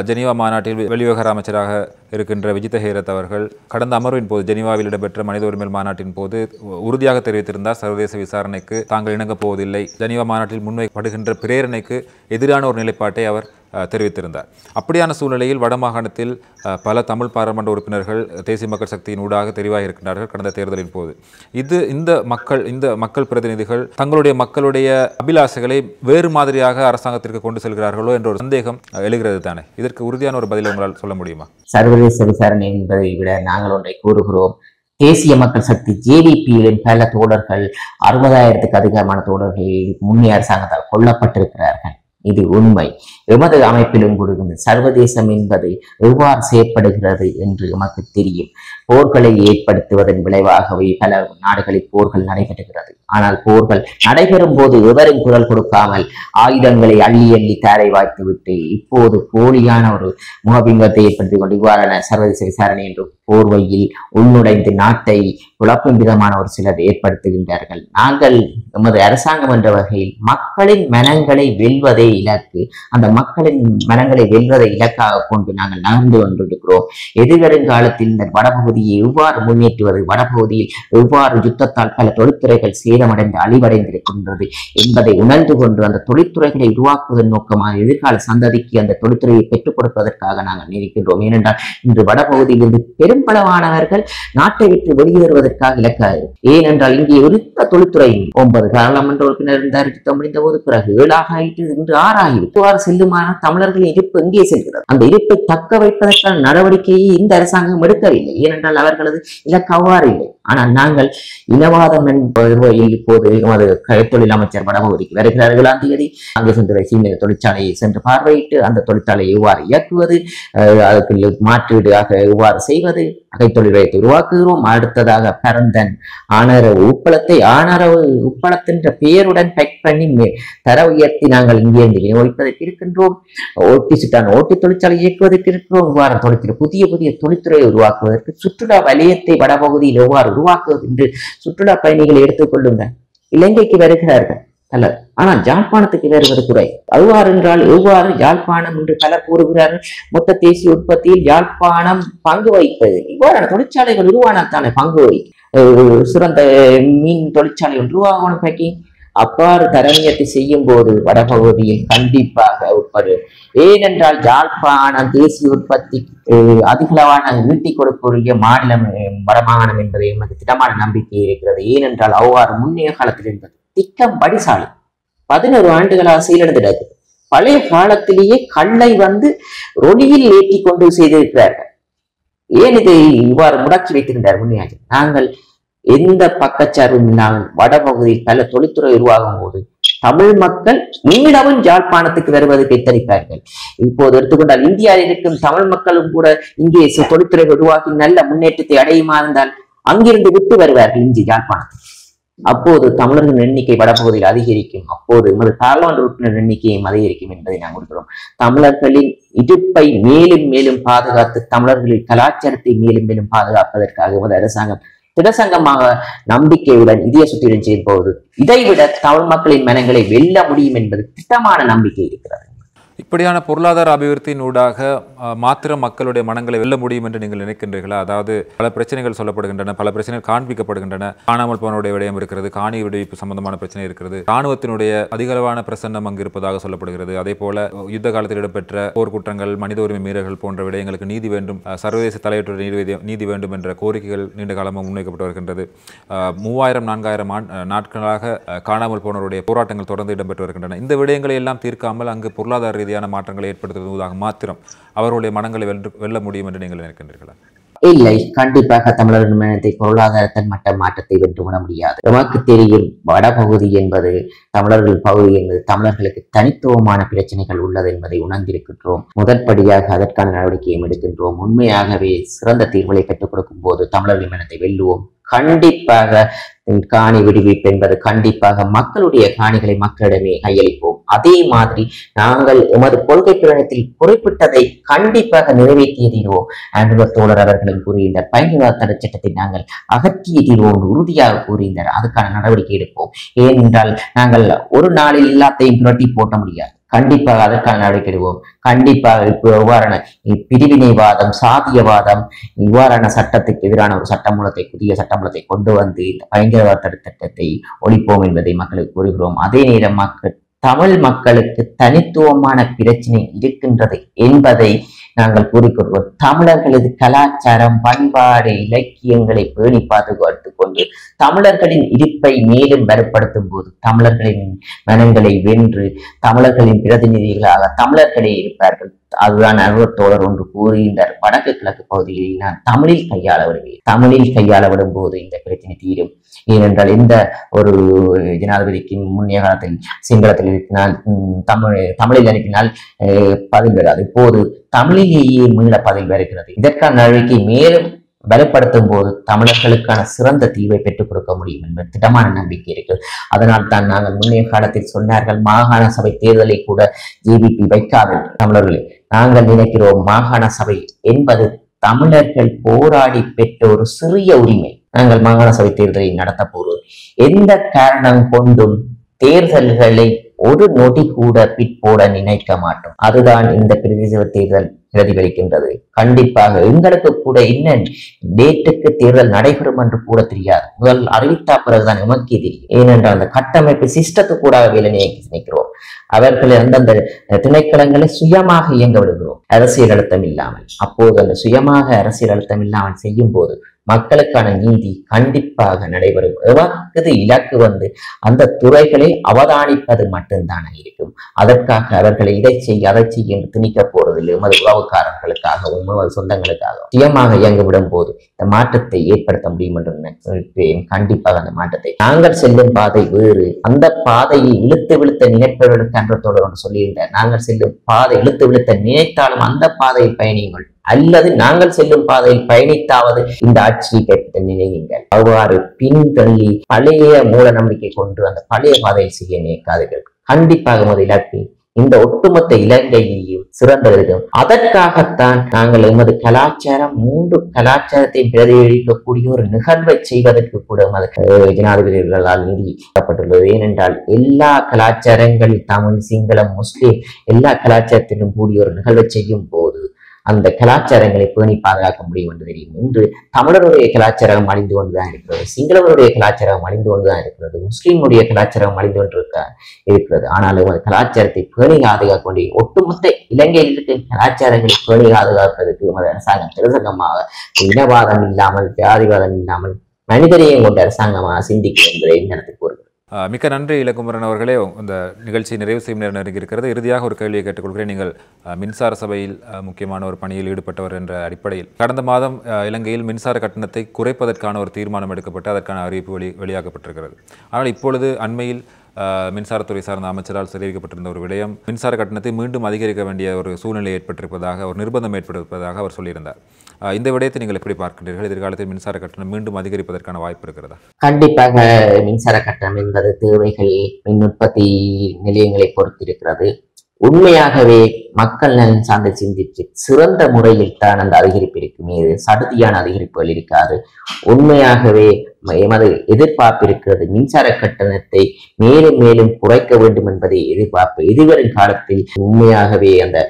ஜெனீவா மாநாட்டில் வெளிவிவகார அமைச்சராக இருக்கின்ற விஜித ஹேரத் அவர்கள் கடந்த அமர்வின் போது, ஜெனீவாவில் இடம்பெற்ற மனித உரிமை மாநாட்டின் போது உறுதியாக தெரிவித்திருந்தார், சர்வதேச விசாரணைக்கு தாங்கள் இணங்கப் போவதில்லை. ஜெனீவா மாநாட்டில் முன்வைக்கப்படுகின்ற பிரேரணைக்கு எதிரான ஒரு நிலைப்பாட்டை அவர் தெரிவித்திருந்தார். அப்படியான சூழ்நிலையில் வடமாகாணத்தில் பல தமிழ் பாராளுமன்ற உறுப்பினர்கள் தேசிய மக்கள் சக்தியின் ஊடாக தெரிவாக இருக்கின்றார்கள் கடந்த தேர்தலின் போது. இந்த மக்கள் பிரதிநிதிகள் தங்களுடைய மக்களுடைய அபிலாஷைகளை வேறு மாதிரியாக அரசாங்கத்திற்கு கொண்டு செல்கிறார்களோ என்ற ஒரு சந்தேகம் எழுகிறது தானே. இதற்கு உறுதியான ஒரு பதிலை உங்களால் சொல்ல முடியுமா? சர்வதேச விசாரணை என்பதை விட நாங்கள் ஒன்றை கூறுகிறோம். தேசிய மக்கள் சக்தி ஜேவிபியின் பல தோழர்கள், 60,000க்கு அதிகமான தோழர்கள் முன்னே அரசாங்கத்தால் கொல்லப்பட்டிருக்கிறார்கள். இது உண்மை. எமது அமைப்பிலும் கொடுக்கின்ற சர்வதேசம் என்பது எவ்வாறு செய்யப்படுகிறது என்று நமக்கு தெரியும். போர்களை ஏற்படுத்துவதன் விளைவாகவே பல நாடுகளில் போர்கள் நடைபெறுகிறது. ஆனால் போர்கள் நடைபெறும் போது எவரும் குரல் கொடுக்காமல் ஆயுதங்களை அள்ளி அள்ளி தாரை வாய்த்துவிட்டு இப்போது போலியான ஒரு முகபிம்பத்தை ஏற்படுத்திக் கொண்டு இவ்வாறான சர்வதேச விசாரணை என்று போர்வையில் உள்நுழைந்து நாட்டை குழப்பும் விதமான ஒரு சிலர் ஏற்படுத்துகின்றார்கள். நாங்கள் எமது அரசாங்கம் என்ற வகையில் மக்களின் மனங்களை வெல்வதே இலக்கு. அந்த மக்களின் மனங்களை வெல்வதை இலக்காக கொண்டு நாங்கள் நகர்ந்து கொண்டிருக்கிறோம். எதிர்வரும் காலத்தில் இந்த வடபகுதி வடபகுதியை எவ்வாறு முன்னேற்றுவது, வடபகுதியில் எவ்வாறு யுத்தத்தால் பல தொழில்துறைகள் சேதமடைந்து அழிவடைந்திருக்கின்றது என்பதை உணர்ந்து கொண்டு அந்த தொழில்துறைகளை உருவாக்குவதன் நோக்கமாக எதிர்கால சந்ததிக்கு அந்த தொழில்துறையை பெற்றுக் கொடுப்பதற்காக நாங்கள் நினைக்கின்றோம். ஏனென்றால் இன்று வடபகுதியிலிருந்து பெரும்பளவானவர்கள் நாட்டை விட்டு வெளியேறுவதற்காக இலக்காக. ஏனென்றால் இங்கே ஒருத்த தொழில்துறை 9 பாராளுமன்ற உறுப்பினர் இருந்தார், யுத்தம் முடிந்த போது பிறகு 7 ஆகிட்டு இன்று 6 ஆகிவிட்டு செல்லுமான தமிழர்களின் இருப்பு எங்கே செல்கிறது? அந்த இருப்பை தக்க வைப்பதற்கான நடவடிக்கையை இந்த அரசாங்கம் எடுக்கவில்லை. ஏனென்றால் அவர்களது இலக்கு அவ்வாறு இல்லை. ஆனால் நாங்கள் இனவாதம் இப்போது எமது கைத்தொழில் அமைச்சர் வடபகுதிக்கு வருகிறார் 7ஆம் தேதி. அங்கு சென்று சீமெந்து தொழிற்சாலையை சென்று பார்வையிட்டு அந்த தொழிற்சாலையை எவ்வாறு இயக்குவது, அதற்கு மாற்றீடாக எவ்வாறு செய்வது, கைத்தொழில் வைத்து உருவாக்குகிறோம். அடுத்ததாக பரந்தன் ஆணரவு உப்பளத்தை ஆணரவு உப்பளத்தின்ற பெயருடன் பேக் பண்ணி தர உயர்த்தி நாங்கள் இங்கிருந்து விநியோகிப்பதற்கு இருக்கின்றோம். ஓட்டி தொழிற்சாலை இயக்குவதற்கு இருக்கிறோம். இவ்வாறு தொழிற்துறை புதிய புதிய தொழில்துறையை உருவாக்குவதற்கு சுற்றுலா வலயத்தை வடபகுதியில் எவ்வாறு உருவாக்குவது என்று சுற்றுலா பயணிகளை எடுத்துக்கொள்ளுங்கள். இலங்கைக்கு வருகிறார்கள் அல்லது ஆனால் யாழ்ப்பாணத்துக்கு வருவது குறை. அவ்வாறு என்றால் எவ்வாறு யாழ்ப்பாணம் என்று பலர் கூறுகிறார்கள். மொத்த தேசிய உற்பத்தியில் யாழ்ப்பாணம் பங்கு வகிப்பது. இவ்வாறான தொழிற்சாலைகள் உருவானால் தானே பங்கு வகிக்கும். சிறந்த மீன் தொழிற்சாலை உருவாகணும் பேக்கிங். அவ்வாறு தரணியத்தை செய்யும் போது வடபகுதியில் கண்டிப்பாக உட்படும். ஏனென்றால் யாழ்ப்பாணம் தேசிய உற்பத்தி அதிகளவான ஈட்டி கொடுக்கக்கூடிய மாநிலம் வடமாகாணம் என்பதை எமக்கு திடமான நம்பிக்கை இருக்கிறது. ஏனென்றால் அவ்வாறு முன்னைய காலத்தில் என்பது திட்டம் படிசாலை 11 ஆண்டுகளாக செயலிழந்திருக்கிறது. பழைய காலத்திலேயே கல்லை ரொலியில் ஏற்றி கொண்டு செய்திருக்கிறார்கள். ஏன் இதை இவ்வாறு முடக்கி வைத்திருந்தார் முன்னையாச்சு? நாங்கள் எந்த பக்கச்சார்பும் இல்லாமல் வடபகுதியில் பல தொழில்துறை உருவாகும் போது தமிழ் மக்கள் மீளவும் யாழ்ப்பாணத்துக்கு வருவதற்கு எத்தனிப்பார்கள். இப்போது எடுத்துக்கொண்டால் இந்தியாவில் இருக்கும் தமிழ் மக்களும் கூட இங்கே தொழில்துறை உருவாக்கி நல்ல முன்னேற்றத்தை அடையுமா இருந்தால் அங்கிருந்து விட்டு வருவார்கள் இங்கே யாழ்ப்பாணத்துக்கு. அப்போது தமிழர்களின் எண்ணிக்கை வடபகுதியில் அதிகரிக்கும். அப்போது எமது பாராளுமன்ற உறுப்பினர் எண்ணிக்கையும் அதிகரிக்கும் என்பதை நாம் கூறுகிறோம். தமிழர்களின் இடுப்பை மேலும் மேலும் பாதுகாத்து தமிழர்களின் கலாச்சாரத்தை மேலும் மேலும் பாதுகாப்பதற்காக எமது அரசாங்கம் திடசங்கமாக நம்பிக்கையுடன் இதய சுத்தியுடன் செய்யும்போது இதைவிட தமிழ் மக்களின் மனங்களை வெல்ல முடியும் என்பது திட்டமான நம்பிக்கை இருக்கிறது. இப்படியான பொருளாதார அபிவிருத்தியின் ஊடாக மாத்திரம் மக்களுடைய மனங்களை வெல்ல முடியும் என்று நீங்கள் நினைக்கின்றீர்களா? அதாவது பல பிரச்சனைகள் சொல்லப்படுகின்றன, பல பிரச்சனைகள் காண்பிக்கப்படுகின்றன. காணாமல் போனவுடைய விடயம் இருக்கிறது, காணி விடுவிப்பு சம்பந்தமான பிரச்சனை இருக்கிறது, ராணுவத்தினுடைய அதிகளவான பிரசன்னம் அங்கு இருப்பதாக சொல்லப்படுகிறது. அதே போல யுத்த காலத்தில் இடம்பெற்ற போர்க்குற்றங்கள், மனித உரிமை மீறல்கள் போன்ற விடயங்களுக்கு நீதி வேண்டும், சர்வதேச தலையீட்டு நீதி வேண்டும் என்ற கோரிக்கைகள் நீண்ட காலமாக முன்வைக்கப்பட்டு வருகின்றது. 3000-4000 நாட்களாக காணாமல் போனவருடைய போராட்டங்கள் தொடர்ந்து இடம்பெற்று வருகின்றன. இந்த விடயங்களை எல்லாம் தீர்க்காமல் அங்கு பொருளாதார ரீதியான மாற்றங்களை ஏற்படுத்துவதாக மாத்திரம் அவர்களுடைய மனங்களை வெல்ல முடியும் என்று நீங்கள் நினைக்கின்றீர்களா? இல்லை, கண்டிப்பாக தமிழரின் மனத்தை பொருளாதாரத்தின் மட்ட மாற்றத்தை வென்றுவிட முடியாது. நமக்கு தெரியும், வடபகுதி என்பது தமிழர்கள் பகுதி என்பது தமிழர்களுக்கு தனித்துவமான பிரச்சனைகள் உள்ளது என்பதை உணர்ந்திருக்கின்றோம். முதற்படியாக அதற்கான நடவடிக்கையும் எடுக்கின்றோம். உண்மையாகவே சிறந்த தீர்வுகளை பெற்றுக் கொடுக்கும் போது தமிழர்கள் மனத்தை வெல்லுவோம். கண்டிப்பாக காணி விடுவிப்பு என்பது கண்டிப்பாக மக்களுடைய காணிகளை மக்களிடமே கையளிப்போம். அதே மாதிரி நாங்கள் எமது கொள்கை பிரகடனத்தில் குறிப்பிட்டதை கண்டிப்பாக நிறைவேற்றிய தீர்வோம். ஆண்டவர் தோழர் அவர்களும் கூறியிருந்தார், பயங்கரவாத தடை சட்டத்தை நாங்கள் அகற்றிய தீர்வோம் உறுதியாக கூறியிருந்தார். அதுக்கான நடவடிக்கை எடுப்போம். ஏனென்றால் நாங்கள் ஒரு நாளில் எல்லாத்தையும் புரட்டி போட்ட முடியாது. கண்டிப்பாக அதற்கான நடவடிக்கை எடுப்போம். கண்டிப்பாக இப்போ இவ்வாறான பிரிவினைவாதம், சாதியவாதம், இவ்வாறான சட்டத்துக்கு எதிரான ஒரு சட்டமூலத்தை, புதிய சட்டமூலத்தை கொண்டு வந்து இந்த பயங்கரவாத தடை சட்டத்தை ஒழிப்போம் என்பதை மக்களுக்கு கூறுகிறோம். அதே நேரம் தமிழ் மக்களுக்கு தனித்துவமான பிரச்சனை இருக்கின்றது என்பதை நாங்கள் கூறிக்கொள்வோம். தமிழர்களது கலாச்சாரம், பண்பாடு, இலக்கியங்களை பேணி பாதுகாத்துக் கொண்டு தமிழர்களின் இருப்பை மேலும் வலுப்படுத்தும் போது தமிழர்களின் மனங்களை வென்று தமிழர்களின் பிரதிநிதிகளாக தமிழர்களே இருப்பார்கள். அதுதான் அனுபவத்தோழர் ஒன்று கூறுகின்றார், வடக்கு கிழக்கு பகுதியில் நான் தமிழில் கையாள விடுவேன். தமிழில் கையாள விடும் போது இந்த பிரச்சனை தீரும். ஏனென்றால் இந்த ஒரு ஜனாதிபதிக்கு முன்னைய காலத்தில் சிங்களத்தில் இருப்பினால் தமிழில் அனுப்பினால் பதில் வராது. இப்போது தமிழிலேயே மீள பதில் வருகிறது. இதற்கான நடவடிக்கை மேலும் பலப்படுத்தும் போது தமிழர்களுக்கான சிறந்த தீர்வை பெற்றுக் கொடுக்க முடியும் என்பது திடமான நம்பிக்கை இருக்கு. அதனால் தான் நாங்கள் முன்னைய காலத்தில் சொன்னார்கள், மாகாண சபை தேர்தலை கூட ஜேவிபி வைக்காது. தமிழர்களே, நாங்கள் நினைக்கிறோம் மாகாண சபை என்பது தமிழர்கள் போராடி பெற்ற ஒரு சிறிய உரிமை. நாங்கள் மாகாண சபை தேர்தலை நடத்த போகிறோம். எந்த காரணம் கொண்டும் தேர்தல்களை ஒரு நொடி கூட பிற்போட நினைக்க மாட்டோம். அதுதான் இந்த பிரதேச தேர்தல் பிரதிபலிக்கின்றது. கண்டிப்பாக எங்களுக்கு கூட இன்னும் டேட்டுக்கு தேர்தல் நடைபெறும் என்று கூட தெரியாது. முதல் அறிவித்தா பிறகுதான் எமக்கே தெரியும். ஏனென்றால் அந்த கட்டமைப்பு சிஸ்டத்துக்கு கூட வேலை நினைக்கிறோம். அவர்களை அந்தந்த திணைக்களங்களை சுயமாக இயங்க விடுகிறோம், அரசியல் அழுத்தம் இல்லாமல். அப்போது அந்த சுயமாக அரசியல் அழுத்தம் இல்லாமல் செய்யும் போது மக்களுக்கான நீதி கண்டிப்பாக நடைபெறும். எவருக்கு இலக்கு அந்த துறைகளை அவதானிப்பது மட்டும்தான் இருக்கும். அதற்காக அவர்களை இதை செய்ய அதை செய்ய என்று திணிக்க போறதில்லை. எமது உறவுக்காரர்களுக்காகவும் எமது சொந்தங்களுக்காகவும் சுயமாக இயங்கிவிடும் போது இந்த மாற்றத்தை ஏற்படுத்த முடியும் என்று நினைக்கிறேன். கண்டிப்பாக அந்த மாற்றத்தை நாங்கள் செல்லும் பாதை வேறு. அந்த பாதையை இழுத்து நினைப்பவர்களுக்கு அன்றத்தோடு சொல்லியிருந்தார். நாங்கள் செல்லும் பாதை இழுத்து நினைத்தாலும் அந்த பாதையில் பயணியுங்கள், அல்லது நாங்கள் செல்லும் பாதையில் பயணித்தாவது இந்த ஆட்சியை கைப்பற்ற நினைவுங்கள். அவ்வாறு பின்தள்ளி பழைய மூட நம்பிக்கை கொண்டு அந்த பழைய பாதையில் செய்ய நினைக்காதீர்கள். கண்டிப்பாக முதல் இலக்கு இந்த ஒட்டுமொத்த இலங்கையையும் சிறந்தது. அதற்காகத்தான் நாங்கள் எமது கலாச்சாரம் 3 கலாச்சாரத்தை பிரதிபலிக்கக்கூடிய ஒரு நிகழ்வை செய்வதற்கு கூட ஜனாதிபதிகளால் நிதிக்கப்பட்டுள்ளது. ஏனென்றால் எல்லா கலாச்சாரங்கள் தமிழ், சிங்களம், முஸ்லிம் எல்லா கலாச்சாரத்திலும் கூடிய ஒரு நிகழ்வை செய்யும் போது அந்த கலாச்சாரங்களை பேணி பாதுகாக்க முடியும் என்று தெரியும். இன்று தமிழருடைய கலாச்சாரம் அழிந்து கொண்டுதான் இருக்கிறது, சிங்களவருடைய கலாச்சாரம் அழிந்து கொண்டுதான் இருக்கிறது, முஸ்லீமுடைய கலாச்சாரம் அழிந்து இருக்கிறது. ஆனாலும் அந்த கலாச்சாரத்தை பேணி பாதுகாக்க வேண்டிய ஒட்டுமொத்த இலங்கையில் இருக்கும் கலாச்சாரங்களை பேணி பாதுகாப்பதற்கு அரசாங்கம் திருசங்கமாக இனவாதம் இல்லாமல், ஜாதிவாதம் இல்லாமல் மனிதரையும் கொண்ட அரசாங்கமாக சிந்திக்கும் என்பதை இந்த இடத்துக்கு கூறுகிறேன். மிக்க நன்றி இலக்குமரன் அவர்களே. இந்த நிகழ்ச்சி நிறைவு செய்யும் நேரம் நெருங்கி இருக்கிறது. இறுதியாக ஒரு கேள்வியை கேட்டுக்கொள்கிறேன். நீங்கள் மின்சார சபையில் முக்கியமான ஒரு பணியில் ஈடுபட்டவர் என்ற அடிப்படையில் கடந்த மாதம் இலங்கையில் மின்சார கட்டணத்தை குறைப்பதற்கான ஒரு தீர்மானம் எடுக்கப்பட்டு அதற்கான அறிவிப்பு வெளியாக்கப்பட்டிருக்கிறது. ஆனால் இப்பொழுது அண்மையில் மின்சாரத்துறை சார்ந்த அமைச்சரால் தெரிவிக்கப்பட்டிருந்த ஒரு விடயம், மின்சார கட்டணத்தை மீண்டும் அதிகரிக்க வேண்டிய ஒரு சூழ்நிலை ஏற்பட்டிருப்பதாக, ஒரு நிர்பந்தம் ஏற்பட்டிருப்பதாக அவர் சொல்லியிருந்தார். இந்த விடயத்தை நீங்கள் எப்படி பார்க்கின்றீர்கள்? எதிர்காலத்தில் மின்சார கட்டணம் மீண்டும் அதிகரிப்பதற்கான வாய்ப்பு இருக்கிறதா? கண்டிப்பாக மின்சார கட்டணம் என்பது தேவைகள் மின் உற்பத்தி நிலையங்களை பொறுத்திருக்கிறது. உண்மையாகவே மக்கள் நலன் சார்ந்த சிந்தித்து சிறந்த முறையில் தான் அந்த அதிகரிப்பு இருக்குமே, சடுதியான அதிகரிப்புகள் இருக்காது. உண்மையாகவே எமது எதிர்பார்ப்பு இருக்கிறது. மின்சார கட்டணத்தை மேலும் மேலும் குறைக்க வேண்டும் என்பதை எதிர்பார்ப்பு. எதிர்வரும் காலத்தில் உண்மையாகவே அந்த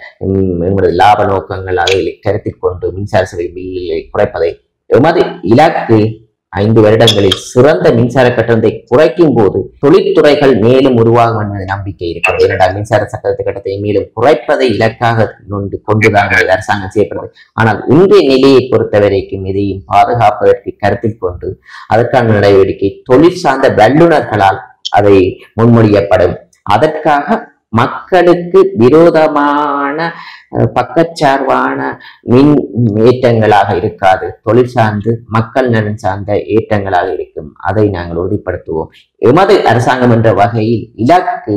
லாப நோக்கங்கள் அதை கருத்தில் கொண்டு மின்சார சபை பில்லை குறைப்பதை எமது இலக்கு 5 வருடங்களில் சிறந்த மின்சார கட்டணத்தை குறைக்கும் போது தொழில்துறைகள் மேலும் உருவாகும் என்பது நம்பிக்கை இருக்கிறது. இரண்டாம் மின்சார கட்டணத்தை மேலும் குறைப்பதை இலக்காக கொண்டுதான் அரசாங்கம் செய்யப்படுது. ஆனால் இன்றைய நிலையை பொறுத்தவரைக்கும் இதையும் பாதுகாப்பதற்கு கருத்தில் கொண்டு அதற்கான நடவடிக்கை தொழில் சார்ந்த வல்லுநர்களால் அதை முன்மொழியப்படும். அதற்காக மக்களுக்கு விரோதமான பக்கச்சார்பான மின் ஏற்றங்களாக இருக்காது, தொழில் சார்ந்து மக்கள் நலன் சார்ந்த ஏற்றங்களாக இருக்கும். அதை நாங்கள் உறுதிப்படுத்துவோம். எமது அரசாங்கம் என்ற வகையில் இலக்கு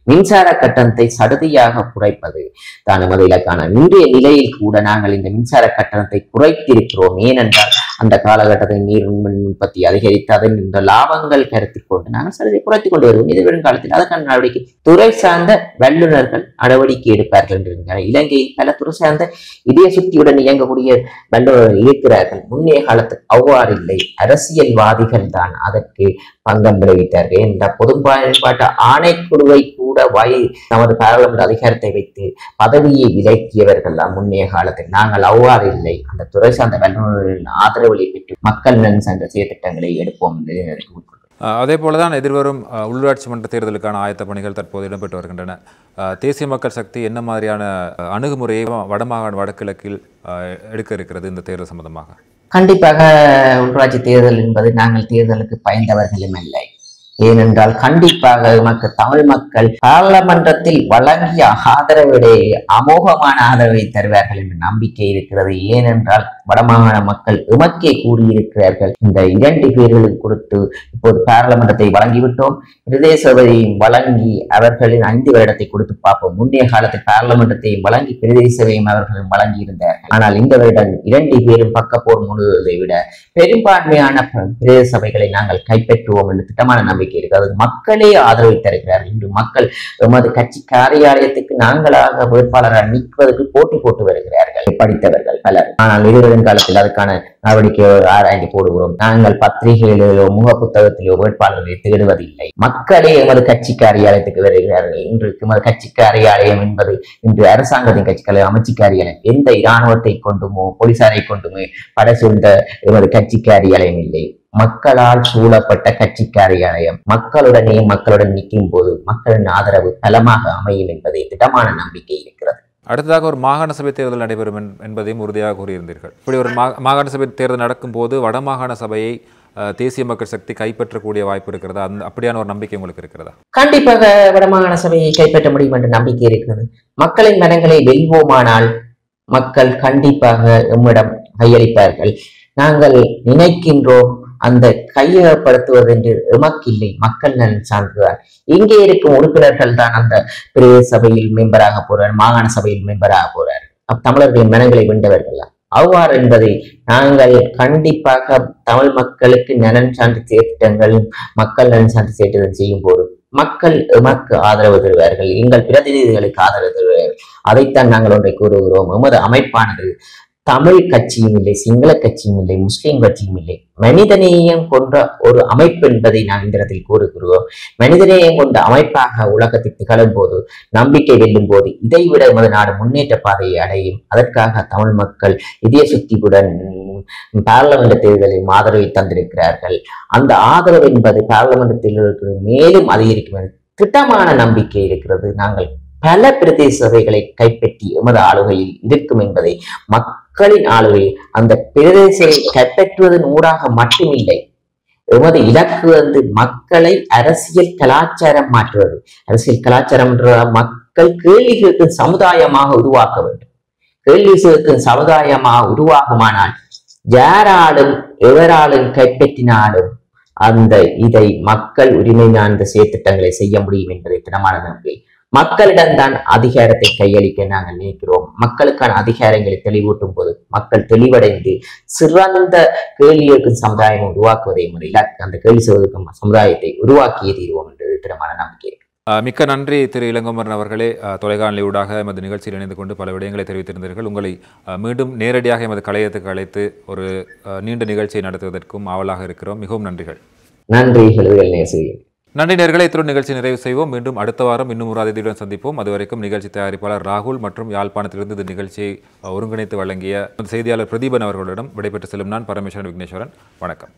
மின்சார கட்டணத்தை சடுதியாக குறைப்பது தான் எமது இலக்கான. இன்றைய நிலையில் கூட நாங்கள் இந்த மின்சார கட்டணத்தை குறைத்திருக்கிறோம். ஏனென்றால் அந்த காலகட்டத்தில் நீர் மின் உற்பத்தி அதிகரித்து அதன் இந்த லாபங்கள் கருத்தில் கொண்டு நாங்கள் சடுதியை குறைத்துக் கொண்டு வருவோம். எதிர்வரும் காலத்தில் அதற்கான நடவடிக்கை துறை சார்ந்த வல்லுநர்கள் நடவடிக்கை எடுப்பார்கள் என்று இலங்கையில் பல துறை சார்ந்த இதய சுத்தியுடன் இயங்கக்கூடிய வல்லுநர்கள் இருக்கிறார்கள். முன்னைய காலத்தில் அவ்வாறு இல்லை. அரசியல்வாதிகள் தான் அதற்கு பங்கம் விளைவித்தார்கள். என்ற பொது பயன்பாட்டு ஆணைக்குழுவை கூட நமது பாராளுமன்ற அதிகாரத்தை வைத்து பதவியை விலக்கியவர்கள் தான் முன்னைய காலத்தில். நாங்கள் அவ்வாறு இல்லை. அந்த துறை சார்ந்த வல்லுநர்களின் ஆதரவுகளை பெற்று மக்கள் நலன் சார்ந்த செயற்திட்டங்களை எடுப்போம் என்று. அதே போலதான் எதிர்வரும் உள்ளூராட்சி மன்ற தேர்தலுக்கான ஆயத்த பணிகள் தற்போது இடம்பெற்று வருகின்றன. தேசிய மக்கள் சக்தி என்ன மாதிரியான அணுகுமுறையை வடமாகாண வடகிழக்கில் எடுக்க இருக்கிறது இந்த தேர்தல் சம்பந்தமாக? கண்டிப்பாக உள்ளூராட்சி தேர்தல் என்பது நாங்கள் தேர்தலுக்கு பயந்தவர்களும் இல்லை. ஏனென்றால் கண்டிப்பாக தமிழ் மக்கள் பாராளுமன்றத்தில் வழங்கிய ஆதரவிடையே அமோகமான ஆதரவை தருவார்கள் என்ற நம்பிக்கை இருக்கிறது. ஏனென்றால் வடமாகாண மக்கள் எமக்கே கூறியிருக்கிறார்கள். இந்த 2 பேர்களுக்கு கொடுத்து இப்போது பாராளுமன்றத்தை வழங்கிவிட்டோம், பிரதேச சபையையும் வழங்கி அவர்களின் 5 வருடத்தை கொடுத்து பார்ப்போம். முன்னைய காலத்தில் பாராளுமன்றத்தையும் வழங்கி பிரதேச சபையும் அவர்களும் வழங்கி இருந்தார்கள். ஆனால் இந்த வருடம் 2 பேரும் பக்கப்போர் முழுவதை விட பெரும்பான்மையான பிரதேச சபைகளை நாங்கள் கைப்பற்றுவோம் என்று திட்டமான நம்பிக்கை இருக்கிறது. மக்களே ஆதரவை தருகிறார்கள். இன்று மக்கள் எமது கட்சி காரியாலயத்துக்கு நாங்களாக வேட்பாளராக நிற்பதற்கு போட்டி போட்டு வருகிறார்கள், படித்தவர்கள் பலர். ஆனால் இது வருங்காலத்தில் அதற்கான நடவடிக்கை ஆராய்ந்து போடுகிறோம். நாங்கள் பத்திரிகைகளிலோ முக புத்தகத்திலோ வேட்பாளர்களை தேடுவதில்லை. மக்களே எமது கட்சி காரியாலயத்துக்கு வருகிறார்கள். இன்று எமது கட்சி காரியாலயம் என்பது இன்று அரசாங்கத்தின் கட்சிகளை அமைச்சு காரியாலயம். எந்த இராணுவத்தை கொண்டுமோ போலீசாரை கொண்டுமே படை சூழ்ந்த எமது கட்சி காரியாலயம் இல்லை. மக்களால் சூழப்பட்ட கட்சி காரியாலயம். மக்களுடன் நிற்கும் போது மக்களின் ஆதரவு பலமாக அமையும் என்பதை திடமான நம்பிக்கை இருக்கிறது. அடுத்ததாக ஒரு மாகாண சபை தேர்தல் நடைபெறும் என்பதையும் உறுதியாக கூறியிருந்தீர்கள். இப்படி ஒரு மாகாண சபை தேர்தல் நடக்கும் போது வடமாகாண சபையை தேசிய மக்கள் சக்தி கைப்பற்றக்கூடிய வாய்ப்பு இருக்கிறதா? அப்படியான ஒரு நம்பிக்கை உங்களுக்கு இருக்கிறதா? கண்டிப்பாக வடமாகாண சபையை கைப்பற்ற முடியும் என்ற நம்பிக்கை இருக்கிறது. மக்களின் மனங்களை வெல்வோமானால் மக்கள் கண்டிப்பாக எம்மிடம் கையளிப்பார்கள். நாங்கள் நினைக்கின்றோம் அந்த கையகப்படுத்துவது என்று எமக்கில்லை, மக்கள் நலன் சார்ந்துதான். இங்கே இருக்கும் உறுப்பினர்கள் தான் அந்த பிரதேச சபையில் மெம்பராக போறார், மாகாண சபையில் மெம்பராக போறார். தமிழர்களின் மனங்களை வென்றவர்கள் அவ்வாறு என்பதை நாங்கள் கண்டிப்பாக தமிழ் மக்களுக்கு நலன் சான்று திட்டங்கள் மக்கள் நலன் சான்று திட்டம் செய்யும் போது மக்கள் எமக்கு ஆதரவு தருவார்கள், எங்கள் பிரதிநிதிகளுக்கு ஆதரவு தருவார்கள். அதைத்தான் நாங்கள் ஒன்றை கூறுகிறோம். எமது அமைப்பானது தமிழ் கட்சியும் இல்லை, சிங்கள கட்சியும் இல்லை, முஸ்லிம் கட்சியும் இல்லை, மனிதநேயம் கொண்ட ஒரு அமைப்பு என்பதை நான் இந்த இடத்தில் கூறுகிறோம். மனிதநேயம் கொண்ட அமைப்பாக உலகத்தில் திகழும் போது, நம்பிக்கை வெல்லும் போது இதைவிட எமது நாடு முன்னேற்ற பாதையை அடையும். அதற்காக தமிழ் மக்கள் இதய சுத்தியுடன் பாராளுமன்ற தேர்தலில் ஆதரவை தந்திருக்கிறார்கள். அந்த ஆதரவு என்பது பாராளுமன்றத்தில் மேலும் அதிகரிக்கும் திட்டமான நம்பிக்கை இருக்கிறது. நாங்கள் பல பிரதேச சபைகளை கைப்பற்றி எமது ஆளுகையில் இருக்கும் என்பதை மக்களின் ஆளுகை அந்த பிரதேசத்தை கைப்பற்றுவதன் ஊடாக மட்டுமில்லை, எமது இலக்கு மக்களை அரசியல் கலாச்சாரம் மாற்றுவது. அரசியல் கலாச்சாரம் என்ற மக்கள் கேள்வி கேட்கும் சமுதாயமாக உருவாக்க வேண்டும். கேள்வி கேட்கும் சமுதாயமாக உருவாகுமானால் யாராலும் எவராலும் கைப்பற்றினாலும் இதை மக்கள் உரிமை சார்ந்த செயற்திட்டங்களை செய்ய முடியும் என்பதை திடமான நம்பிக்கை. மக்களிடம்தான் அதிகாரத்தை கையளிக்க நாங்கள் நினைக்கிறோம். மக்களுக்கான அதிகாரங்களை தெளிவூட்டும் போது மக்கள் தெளிவடைந்து சிறந்த கேள்வி கேட்கும் சமுதாயம் உருவாக்குவதை இலக்கு. அந்த கேள்வி கேட்கும் சமுதாயத்தை உருவாக்கியே தீர்வோம் என்றது திடமான நம்பிக்கை. மிக்க நன்றி திரு இளங்கோமரன் அவர்களே. தொலைக்காணொலியூடாக எமது நிகழ்ச்சியில் இணைந்து கொண்டு பல விடயங்களை தெரிவித்திருந்தீர்கள். உங்களை மீண்டும் நேரடியாக எமது கலையத்துக்கு அழைத்து ஒரு நீண்ட நிகழ்ச்சியை நடத்துவதற்கும் ஆவலாக இருக்கிறோம். மிகவும் நன்றிகள். நன்றி நேயர்களே, இத்துடன் நிகழ்ச்சி நிறைவு செய்வோம். மீண்டும் அடுத்த வாரம் இன்னும் ஒரு அதிதியுடன் சந்திப்போம். அதுவரைக்கும் நிகழ்ச்சி தயாரிப்பாளர் ராகுல் மற்றும் யாழ்ப்பாணத்திலிருந்து இந்த நிகழ்ச்சியை ஒருங்கிணைத்து வழங்கிய செய்தியாளர் பிரதீபன் அவர்களிடம் விடைபெற்று செல்லும் நான் பரமேஸ்வரன் விக்னேஸ்வரன். வணக்கம்.